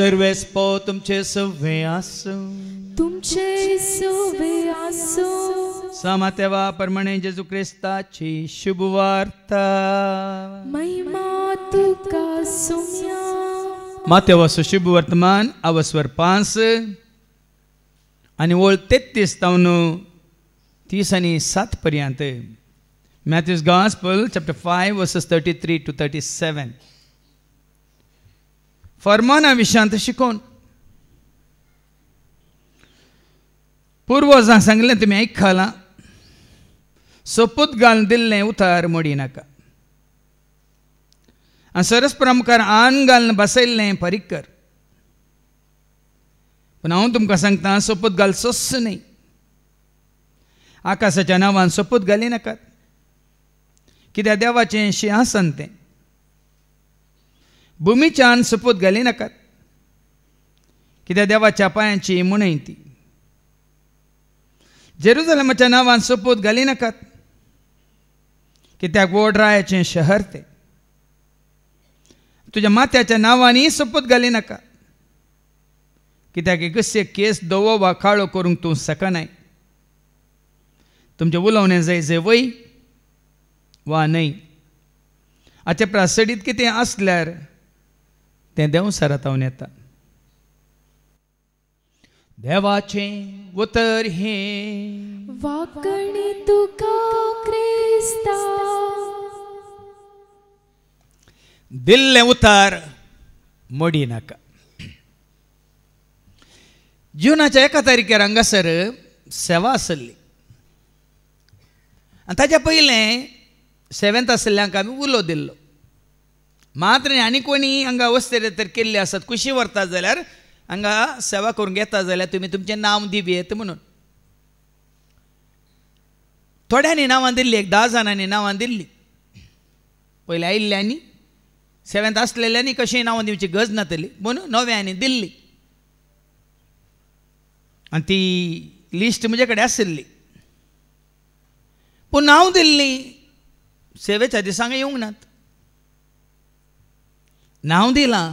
सर्वेस्पो तुमचे सव्वे आसो, तुमचे सव्वे आसो. समातेवा परमणे जेजू क्रिस्ताची शुभवार्ता. महिमा तुका सोम्या. मातेवाचो शुभ वर्तमान अवस्वर 5 आणि ओळ 33 तावन 30 आणि 7 पर्यंत. Matthew's Gospel, chapter 5, verses 33 to 37. फर्माना Vishant शिकोवन पुर्वजां सांगलें तुमी आयकलां, सोपूत घालून दिल्लें उतार मोडी नाका. आनी सरस्परा मुखार आन घालून बसयल्लें फारीक कर. पूण हांव तुमकां सांगता, सोपूत घालचोच न्ही. आकाशाच्या नांवान सोपूत घाली नाकात, कित्याक देवाचें सिंहासन तें. भुमीच्यान सोपूत घाली नाकात, कित्याक देवाच्या पांयांची मुणय ती. जेरुसलेमाच्या नांवान सोपूत घाली नाकात, कित्याक व्हड रायाचें शहर तें. तुज्या माथ्याच्या नांवांनी सोपूत घाली नाका, कित्याक एकशे केस धवो वा काळो करूंक तूं शकनाय. तुमचें उलोवणें जैसे वय वा न्हय. हाचे प्रासडीत कितें आसल्यार तें देंवसारांतावन येता. देवाचें उतर हें वाकणी तुका क्रिस्ता. दिल्लें उतार मोडी नाका. जुनाच्या 1 तारखेर हांगासर सेवा आसली, आनी ताच्या पयलें सेवेंत आसलेल्यांक आमी उलो दिल्लो. मात्र आनी कोणी हांगा वस्तेरे तर केल्ले आसात, कुशी व्हरतात जाल्यार हांगा सेवा करूंक येता जाल्यार तुमी तुमचें नांव दिवेत म्हणून. थोड्यांनी नांवां दिल्लीं, 10 जाणांनी नांवां दिल्लीं. पयलीं आयिल्ल्यांनी, सेवेंत आसलेल्यांनी कशीं नांवां दिवची गरज नातली म्हणून नव्यांनी दिल्ली. आनी ती लिस्ट म्हजे कडेन आशिल्ली, पूण नांव दिल्लीं सेवेच्या दिसांक येवंक नात. नांव दिलां,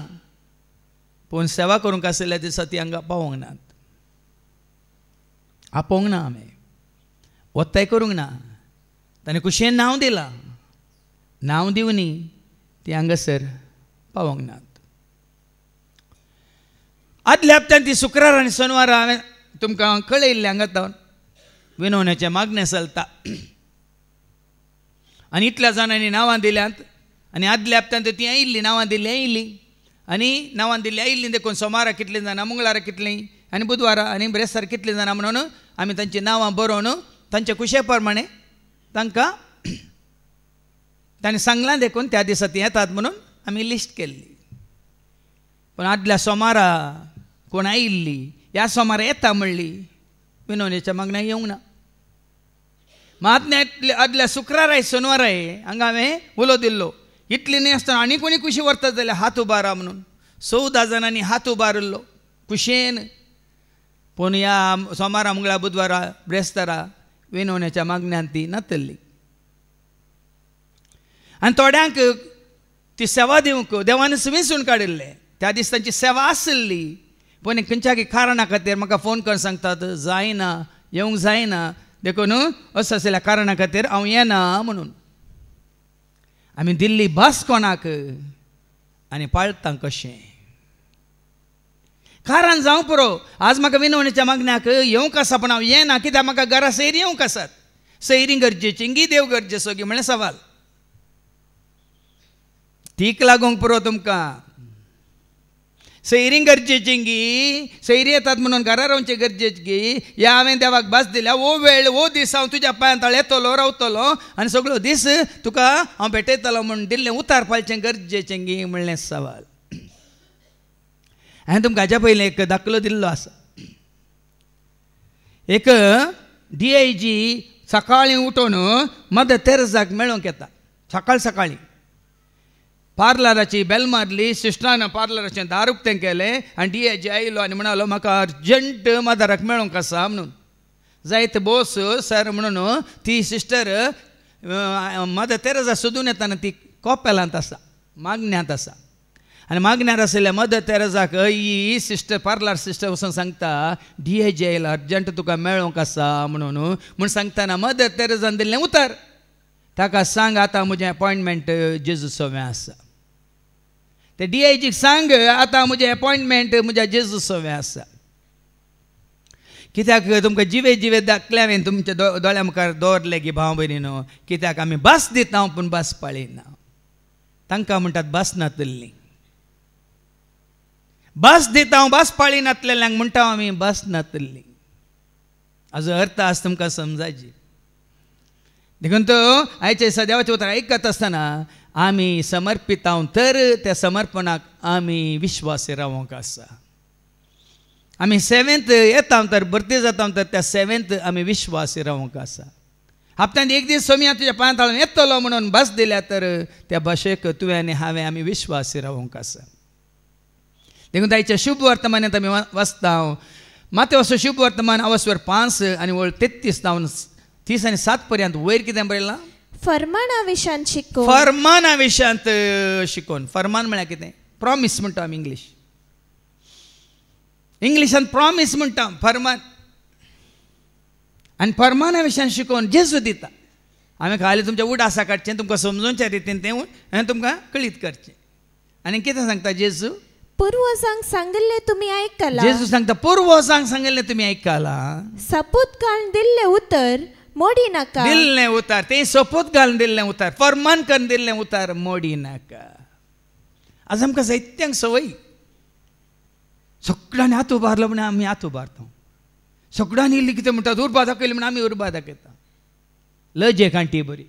पूण सेवा करूंक आसलेल्या दिसा ती हांगा पावोंक नात. आपोवंक ना, आमी वत्ताय करूंक ना. ताणें कुशेन नांव दिलां, नांव दिवनी ती हांगासर पावोंक नात. आदल्या हप्त्यान ती शुक्रार आनी शेनवार हांवें तुमकां कळयल्लें हांगा विनवण्याचें मागणें चलता. आनी इतल्या जाणांनी नांवां दिल्यांत. आनी आदल्या हप्त्यान ती आयिल्ली, नांवां दिल्लीं आयिल्लीं. आनी नांवां दिल्लीं आयिल्लीं देखून सोमारा कितलीं जाणां, मंगळारा कितलीं, आनी बुधवारा आनी ब्रेस्तार कितलीं जाणां म्हणून आमी तांचीं नांवां बरोवन तांचे कुशे प्रमाणे तांकां ताणें सांगलां देखून त्या दिसा ती येतात म्हणून आमी लिस्ट केल्ली. पूण आदल्या सोमारा कोण आयिल्ली, ह्या सोमारा येता म्हणली, विनवणेच्या मागण्याक येवंक ना. मातने आदल्या शुक्राराय शेनवाराय हांगा हांवें उलो दिल्लो. इतली न्ही आसतना आनी कोणी कुशी व्हरतात जाल्यार हात उबारा म्हणून 14 जाणांनी हात उबारल्लो कुशेन. पूण ह्या सोमारा, मंगळा, बुधवारा, ब्रेस्तारा विनवण्याच्या मागण्यान ती नातल्ली. आनी थोड्यांक ती सेवा दिवंक देवान विंचून काडिल्लें. त्या दिसा तांची सेवा आसली, पूण खंयच्याय कारणा खातीर म्हाका फोन करून सांगतात जायना, येवंक जायना. देखून असं आसल्या कारणा खातीर हांव येना म्हणून. आमी दिल्ली भास कोणाक आनी पाळटां कशें. कारण जावं पुरो, आज म्हाका विनवणेच्या मागण्याक येवंक आसा, पूण हांव येना कित्याक म्हाका घरा सैरी येवंक आसात. सैरी गरजेची गी देव गरजेचो गी म्हळ्यार सवाल. तीक लागूंक पुरो तुमकां. सैरी गरजेची गी, सैरी येतात म्हणून घरा रावचे गरजेची गी. ह्या हांवें देवाक भास दिल्या, वो वेळ वो दीस हांव तुज्या पांयां तळ येतलो, रावतलो आनी सगळो दीस तुका हांव भेटयतलो म्हणून दिल्लें उतार पालचें गरजेचें गी म्हणलें सवाल. हांवें तुमकां हाच्या पयलीं एक दाखलो दिल्लो आसा. एक DIG सकाळीं उठून मदर तेरेसाक मेळोंक येता. सकाळीं पार्लराची बेल मारली, सिस्टरान पार्लराचें दार उक्तें केलें आनी DIG आयलो आनी म्हणालो म्हाका अर्जंट मदराक मेळोंक आसा म्हणून. जायते बोस सर म्हणून ती सिस्टर मदर तेरेसा सोदून येताना ती कोपेलांत आसा, मागण्यांत आसा. आनी मागण्यार आसलेल्या मदर तेरेसाक ही सिस्टर पार्लर सिस्टर वचून सांगता DIJ येयला अर्जंट तुका मेळोंक आसा म्हणून सांगतना मदर तेरेसान दिल्लें उतर ताका सांग आतां म्हजें अपॉयंटमेंट जेजू सोव्या आसा ते DIJक सांग आतां म्हजें अपॉयंटमेंट म्हज्या जेजू सोव्या आसा कित्याक तुमकां जिवे दाखले हांवें तुमच्या दोळ्या मुखार दवरले की भाव भयणीनो कित्याक आमी बस दिता पूण बस पळयना तांकां म्हणटात बस नातल्लीं बस दिता हांव बस पाळी नातलेल्यांक म्हणटा आमी बस नातल्लीं हाजो अर्थ आज तुमकां समजायची देखून तो आयचे देवाचें उतर आयकत आसतना आमी समर्पीत तर त्या समर्पणाक आमी विश्वासी रावूंक आसा आमी सेवेंत येता तर भरती जाता तर त्या सेवेंत आमी विश्वासी रावूंक आसा हप्त्यान एक दीस सोमिया तुज्या पांयां ताळून येतलो म्हणून बस दिल्या तर त्या भाशेक तुवें आनी हांवें आमी विश्वासी रावूंक आसा देखून आयच्या शुभ वर्तमानांत आमी वाचता मातेवचो शुभ वर्तमान अवस्वर 5 आनी वळ 33 जावन 30 आनी 7 पर्यंत वयर कितें बरयलां फर्माना विशांत शिकोवन फर्माना विशांत शिकोवन फर्मान म्हळ्यार कितें प्रॉमीस म्हणटा आमी इंग्लिशान प्रॉमीस म्हणटा फर्मान आनी फर्माना विशयान शिकोवन जेजू दिता हांवें खाली तुमच्या उडासा काडचें तुमकां समजोवच्या रितीन तें हांवें तुमकां कळीत करचें आनी कितें सांगता जेजू पूर्वजांक सांगिल्लें तुमी आयकलां जेजू सांगता पूर्वजांक सांगिल्लें तुमी आयकलां सपूत घालून दिल्लें उतर मोडी नाका दिल्लें उतर तें सपूत घालून दिल्लें उतर फर्मान करून दिल्लें उतर मोडी नाका आज आमकां जायत्यांक संवय सगळ्यांनी हात उबारलो म्हण आमी हात उबारता सगळ्यांनी इल्ली कितें म्हणटात उर्बा दाखयली म्हण आमी उर्बा दाखयता लजे कांटी बरी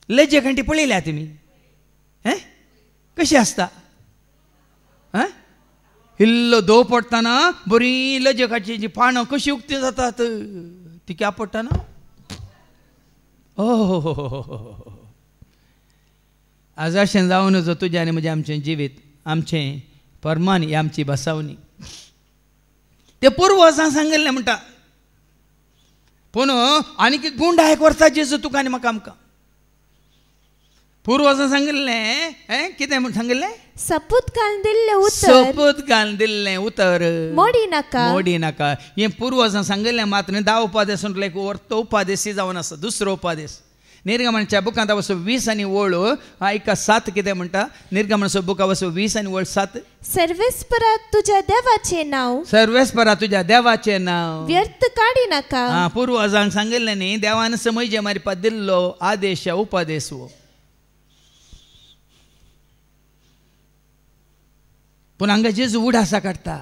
लजे कांटी पळयल्या तुमी कशी आसता इल्लो दो पडटाना बरी लजे कांटीची पानां कशी उक्ती जातात ती क्या पडटाना आज अशें जावन नजो तुजें आनी म्हजें आमचें जिवीत आमचें फर्मान ही आमची बसावणी ते पूर्वजांक सांगिल्लें म्हणटा पूण आनीक गुंडायक व्हरता जेजू तुका आनी म्हाका आमकां पूर्वजांक सांगिल्लें कितें म्हण सांगिल्लें सपूत घालून दिल्लें उतर सपूत घालून दिल्लें उतर मोडी नाका हें पूर्वजांक सांगिल्लें मात न्ही 10 उपादेसून अर्थ उपादेशी जावन आसा दुसरो उपादेश निर्गमनाच्या बुकांत वचो 20 आनी वळ आयका 7 कितें म्हणटा निर्गमनाचो बुका वचो 20 आनी वळ 7 सर्वेस्परा तुज्या देवाचें नांव सर्वेस्परा तुज्या देवाचें नांव व्यर्थ काडी नाका पूर्वजांक सांगिल्लें न्ही देवान समय जे मारपाक दिल्लो आदेश उपादेश वो पूण हांगा जेजू उडासा काडटा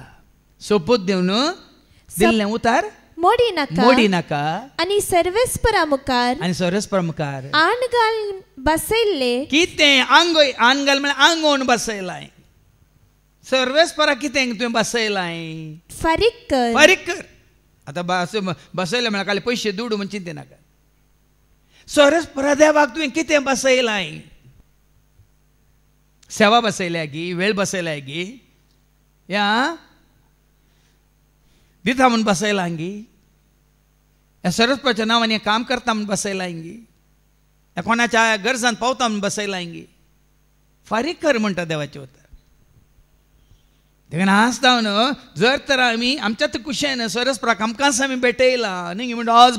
सोपूत दिवन दिल्लें उतर मोडी नाका आनी सर्वेस्परा मुखार आण घालून बसयल्ले कितें आन घाल म्हळ्यार आंगोवन बसयलाय सर्वेस्परा कितें तुवें बसयलाय फारीक कर आतां बसयलें म्हळ्यार खाली पयशे दुडू म्हण चिंते नाका सर्वेस्परा देवाक तुवें कितें बसयलाय सेवा बसयल्या गी वेळ बसयल्या गी या दिता म्हूण बसयला गी ह्या सरस्वतीच्या नांवान हें काम करता म्हूण बसयला गी ह्या कोणाच्या गरजान पावता म्हूण बसयला गी फारीक कर म्हणटा देवाचें उतर देखून आसता न्हू जर तर आमी आमच्याच कुशेन सरस्वराक आमकांच आमी भेटयला न्ही म्हणटा आज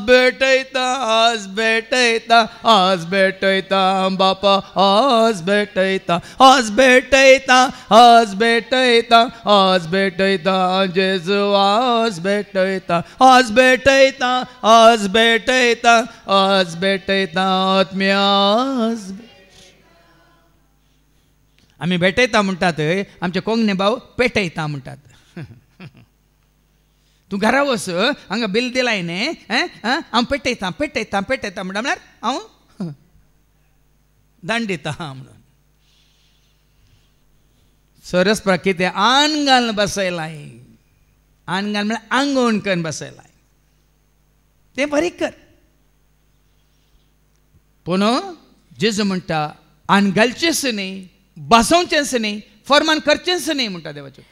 भेटयता बापा आज भेटयता जेजू आज भेटयता आत्म्या आमी भेटयता म्हणटात आमचे कोंकणी भाव पेटयता म्हणटात तूं घरा वच हांगा बिल दिलाय न्ही हांव पेटयता म्हणटा म्हळ्यार हांव दंड दिता म्हणून सरस्परा कितें आन घालून बसयलाय आन घाल म्हळ्यार आंगवण करून बसयलाय तें बारीक कर पूण जेजू म्हणटा आन घालचेच न्ही बसोवचेंच न्ही फर्मान करचेंच न्ही म्हणटा देवाचें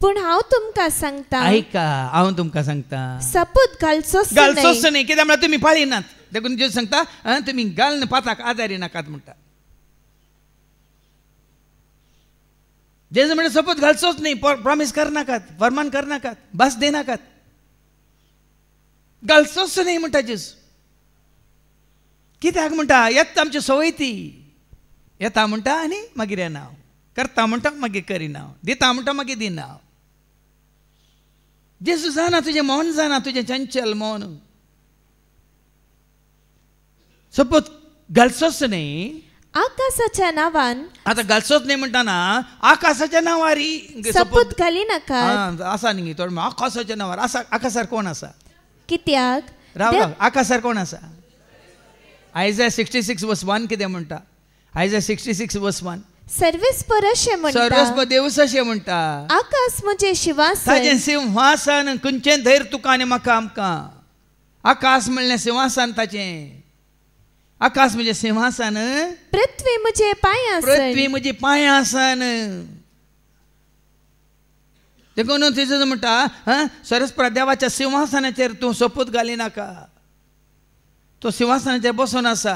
पूण हांव तुमकां सांगता ऐका हांव तुमकां सांगता सपूत घालचोच न्ही कित्याक म्हळ्यार तुमी पाळिनात देखून जेजू सांगता तुमी घालन पाताक आदारी नाकात म्हणटा जेजू म्हणजे सोपूत घालचोच नाही, प्रॉमिस करनाकात, फरमान करनाकात, भास देनाकात, घालचोच नाही म्हणटा जेजू. कित्याक म्हणटा येता आमची सवय ती, येता म्हणटा आनी मागीर येना, करता म्हणटा मागीर करिना, दिता म्हणटा मागीर दिना. जेजू जाणा तुजें मन, जाणा तुजें चंचल मन. सोपूत घालचोच नाही. आकाशाच्या नावान, आता घालचोच नाही म्हणटाना आकाशाच्या नावारी सपूत घाली नाकात. आसा न्ही थोडे आकाशाच्या नावार आसा. आकाशार कोण आसा? कित्याक राव आकाशार कोण आसा? आयझाया 66:1 कितें म्हणटा? आयझाया 66:1 सर्वेस्पर अशें म्हणटा, सर्वेस्पर देवूस अशें म्हणटा, आकाश म्हणजे शिवासन, ताजें सिंहासन खंयचें धैर्य तुका आनी म्हाका आमकां. आकाश म्हणलें सिंहासन ताचें. आकाश म्हणजे सिंहासन, पृथ्वी म्हणजे पांयासन, पृथ्वी म्हणजे पांयासन. देखून तिजो म्हणटा सर्वेस्पर देवाच्या सिंहासनाचेर तूं सोपूत घाली नाका. तो सिंहासनाचेर बसून आसा.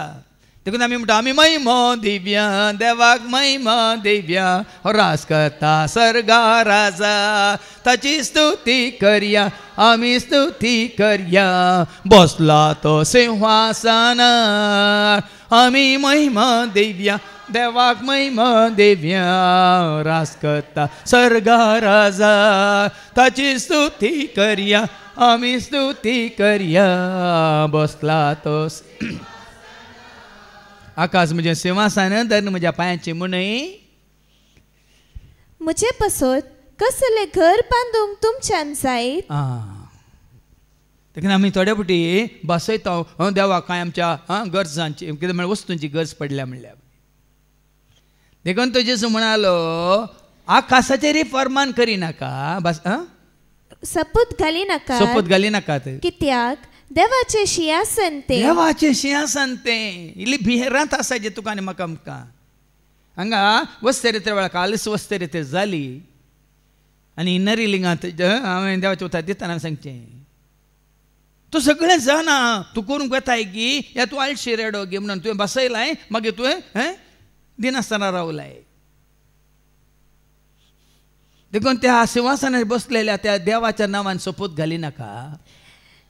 देखून आमी म्हणटा आमी महिमा दिव्या देवाक महिमा दिव्या, रास करता सर्गा राजा, ताची स्तुती करया आमी स्तुती करया, बसला तो सिंहासनार. आमी महिमा दिव्या देवाक महिमा दिव्या, रास करता सर्गा राजा, ताची स्तुती करया आमी स्तुती करया, बसला तो. आकाश म्हणजे सिंहासन, धन म्हज्या पांयाची मुनय. म्हजे पासत कसले घर बांदूंक तुमच्यान जायत. देखून आमी थोड्या फावटी बसयता देवाक कांय आमच्या गरजांची, कितें म्हळ्यार वस्तूंची गरज पडल्या म्हणल्यार. देखून तो जेजू म्हणालो आकाशाचेरय फरमान करिनाका, बस सपूत घाली नाका, सोपूत घाली नाकात. कित्याक देवाचे सिंहासन ते, देवाचे सिंहासन ते इल्ली भिरांत आसा जे तुका आनी म्हाका आमकां. हांगा वस्तरित्रे वेळा कालच वस्तरित्रे जाली आनी इन्नरी लिंगांत हांवें देवाचें उतर दितना सांगचें, तूं सगळें जाणा, तूं करूंक येताय की या तूं आळशी रेडो गे म्हणून तुवें बसयलाय, मागीर तुवें दिनासतना रावलाय. देखून त्या सिंहासनार बसलेल्या त्या देवाच्या नांवान सोपूत घाली नाका,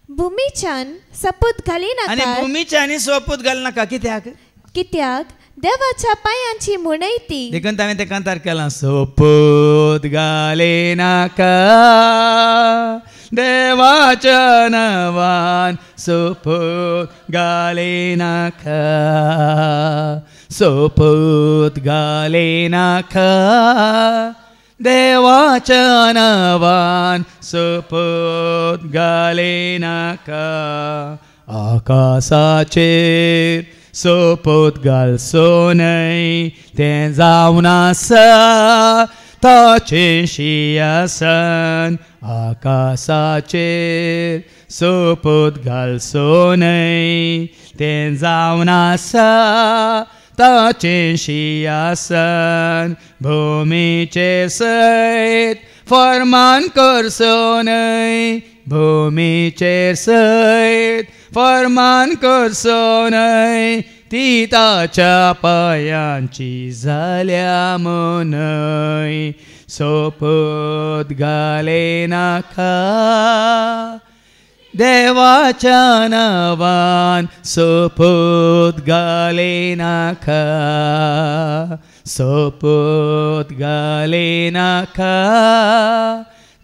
भुमीच्यान सपूत घाली आनी नाका, भुमीच्यानी सोपूत घाल नाका. कित्याक? कित्याक देवाच्या पांयांची मुनय ती. देखून हांवें तें कांतार केलां, सोपूत घाले नाका देवाच्या नांवान, सोपूत घाले नाका, सोपूत घाले नाका देवाच्या नांवान, सोपूत घाले नाका. आकाशाचेर सोपूत घालचो न्हय, तें जावन आसा ताचें सिंहासन. आकाशाचेर सोपूत घालचो न्हय, तें जावन आसा ताचें सिंहासन. भुमीचे सैत फरमान करचो न्हय, भुमीचेर सैत फरमान करचो न्हय, ती ताच्या पांयांची जाल्या मनय. सोपूत घाले नाका देवाच्या नांवान, सोपूत घाले नाका, सोपूत घाले नाका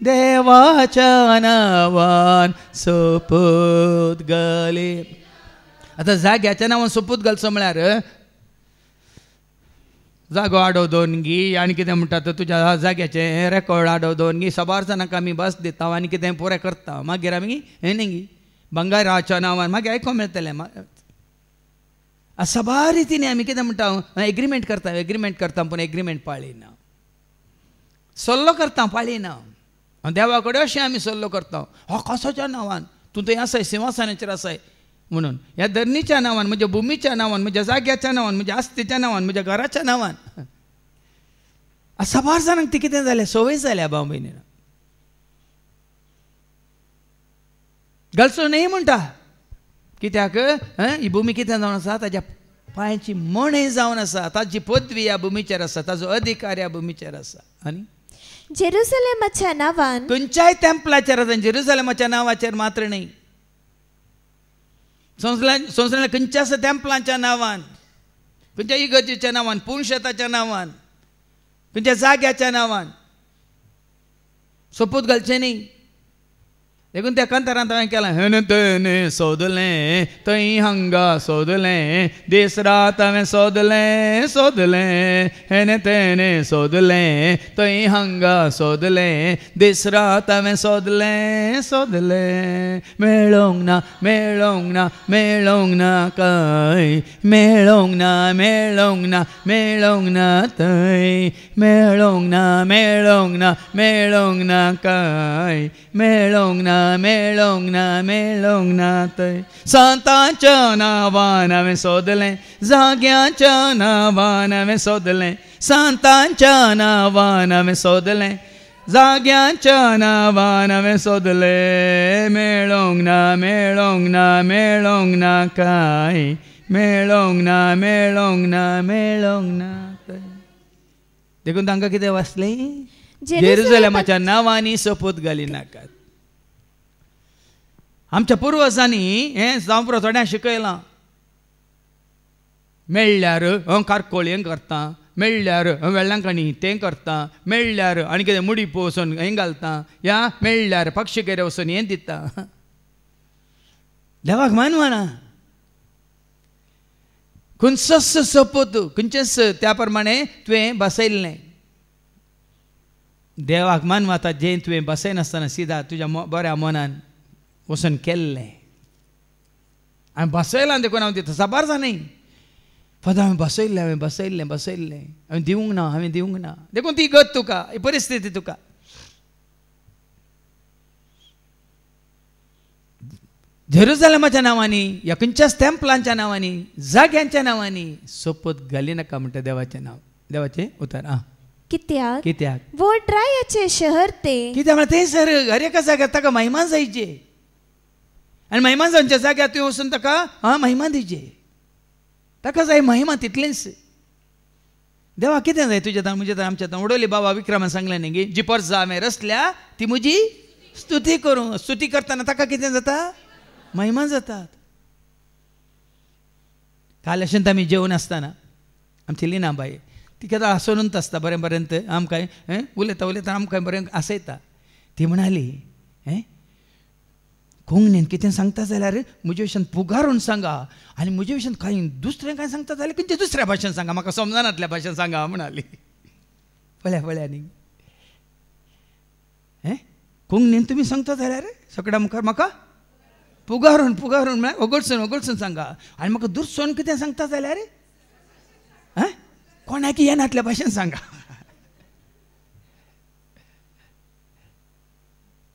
देवाच्या नांवान, सोपूत घाले. आतां जाग्याच्या नांवान सोपूत घालचो म्हळ्यार जागो आडो दोन गी आनी कितें म्हणटा तो तुज्या जाग्याचें रेकॉर्ड आडो दोन गी, सबार जाणांक आमी बस दिता आनी कितें पुरें करता, मागीर आमी हें न्ही गी बंगाराच्या नांवान मागीर आयको मेळटलें. सबार रितीन आमी कितें म्हणटा एग्रीमेंट करता पूण एग्रीमेंट पाळिना, सल्लो करता पाळिना. देवा कडेन अशें आमी सल्लो करता, आकाशाच्या नांवान तूं थंय आसाय, सिंहासनाचेर आसाय म्हणून, ह्या धरणीच्या नांवान, म्हज्या भुमीच्या नांवान, म्हज्या जाग्याच्या नांवान, म्हज्या आस्तीच्या नांवान, म्हज्या घराच्या नांवान. सबार जाणांक ती कितें जालें, संवय जाल्या भाव भयणीन. घालचो न्हय म्हणटा, कित्याक ही भुमी कितें जावन आसा ताज्या पांयाची मणय जावन आसा, ताची पदवी ह्या भुमीचेर आसा, ताजो अधिकार ह्या भुमीचेर आसा. आनी जेरुसलेमाच्या नांवान खंयच्याय टेम्पलाचेर आसा, जेरुसलेमाच्या नांवाचेर मात्र न्ही. संवसारांतल्या खंयच्या आसा टेम्पलांच्या नांवान, खंयच्या इगर्जेच्या नांवान, पुणशेताच्या नांवान, खंयच्या जाग्याच्या नांवान सोपूत घालचें न्ही. देखून त्या कांतारांत हांवें केलां, हेन तेने सोदलें थंय हांगा सोदलें, दीस रात हांवें सोदलें सोदलें, हेन तेने सोदलें थंय हांगा सोदलें, दीस रात हांवें सोदलें सोदलें, मेळोंक ना मेळोंक ना मेळोंक ना काय, मेळोंक ना मेळोंक ना मेळोंक ना थंय, मेळोंक ना मेळोंक ना मेळोंक ना काय, मेळोंक ना मेळोंक ना मेळोंक ना थंय. सांतांच्या नांवान हांवें सोदलें, जाग्याच्या नांवान हांवें सोदलें, सांतांच्या नांवान हांवें सोदलें, जाग्याच्या नांवान हांवें सोदलें, मेळोंक ना मेळोंक ना मेळोंक ना काय, मेळोंक ना मेळोंक ना मेळोंक ना थंय. देखून तांकां कितें वाचलें, जेरुसलेमाच्या नांवांनी सोपूत घाली नाकात. आमच्या पुर्वजांनी हें जावं थोड्यां शिकयलां, मेळ्ळ्यार हांव कारकोळ्यें करता, मेळ्ळ्यार हांव वेळ्ळांकणी तें करता, मेळ्ळ्यार आनी कितें मुडी वचून हें घालता, या मेळ्ळ्यार पक्षिकेरे वचून हें दिता. देवाक मानवना. खंयचोच सोपूत खंयचेच त्या प्रमाणे तुवें बसयल्लें. देवाक मानवता जें तुवें बसयनासतना सिदा तुज्या बऱ्या मनान वचून केल्लें. हांवें बसयलां देखून हांव दिता, साबार जालें. पदा हांवें बसयल्लें हांवें बसयल्लें बसयल्लें, हांवें दिवंक ना हांवें दिवंक ना. देखून ती गत तुका, ही परिस्थिती तुका. जेरुसलेमाच्या नांवांनी, ह्या खंयच्याच टेम्पलांच्या नांवांनी, जाग्यांच्या नांवांनी सोपूत घाली नाका म्हणटा देवाचें नांव. देवाचें उतर. कित्याक कित्याक वोड्रायाचे शहर ते, कित्याक म्हळ्यार थंयसर हर एका जाग्यार ताका महिमा जायचे, आनी महिमा जावच्या जाग्यार तुवें वचून ताका महिमा दिवचे. ताका जाय महिमा तितलेंच. देवा कितें जाय तुजें ताण म्हजें ताण आमचें ताण. उडोली बाबा विक्रमान सांगलें न्ही गे, जी परस हांवें रचल्या ती म्हजी स्तुती करूं. स्तुती करतना ताका कितें जाता, महिमा जातात. काल अशेंत आमी जेवण आसतना आमची लिना बाई ती केदां हांसोनूच आसता बरें बरें आमकां उलयता उलयता आमकां बरें आसयता. ती म्हणाली कोंकणीन कितें सांगता जाल्यार म्हजे विशयान पुगारून सांगा, आनी म्हजे विशयान कांय दुसरें कांय सांगता जाल्यार खंयच्या दुसऱ्या भाशेन सांगा, म्हाका समजनातल्या भाशेन सांगा म्हणाली. पळया पळया न्ही, कोंकणीन तुमी सांगता जाल्यार सगळ्या मुखार म्हाका पुगारून पुगारून म्हळ्यार ओगडसून ओगडसून सांगा, आनी म्हाका दुसरोन कितें सांगता जाल्यार कोणाक येनातल्या भाशेन सांगा.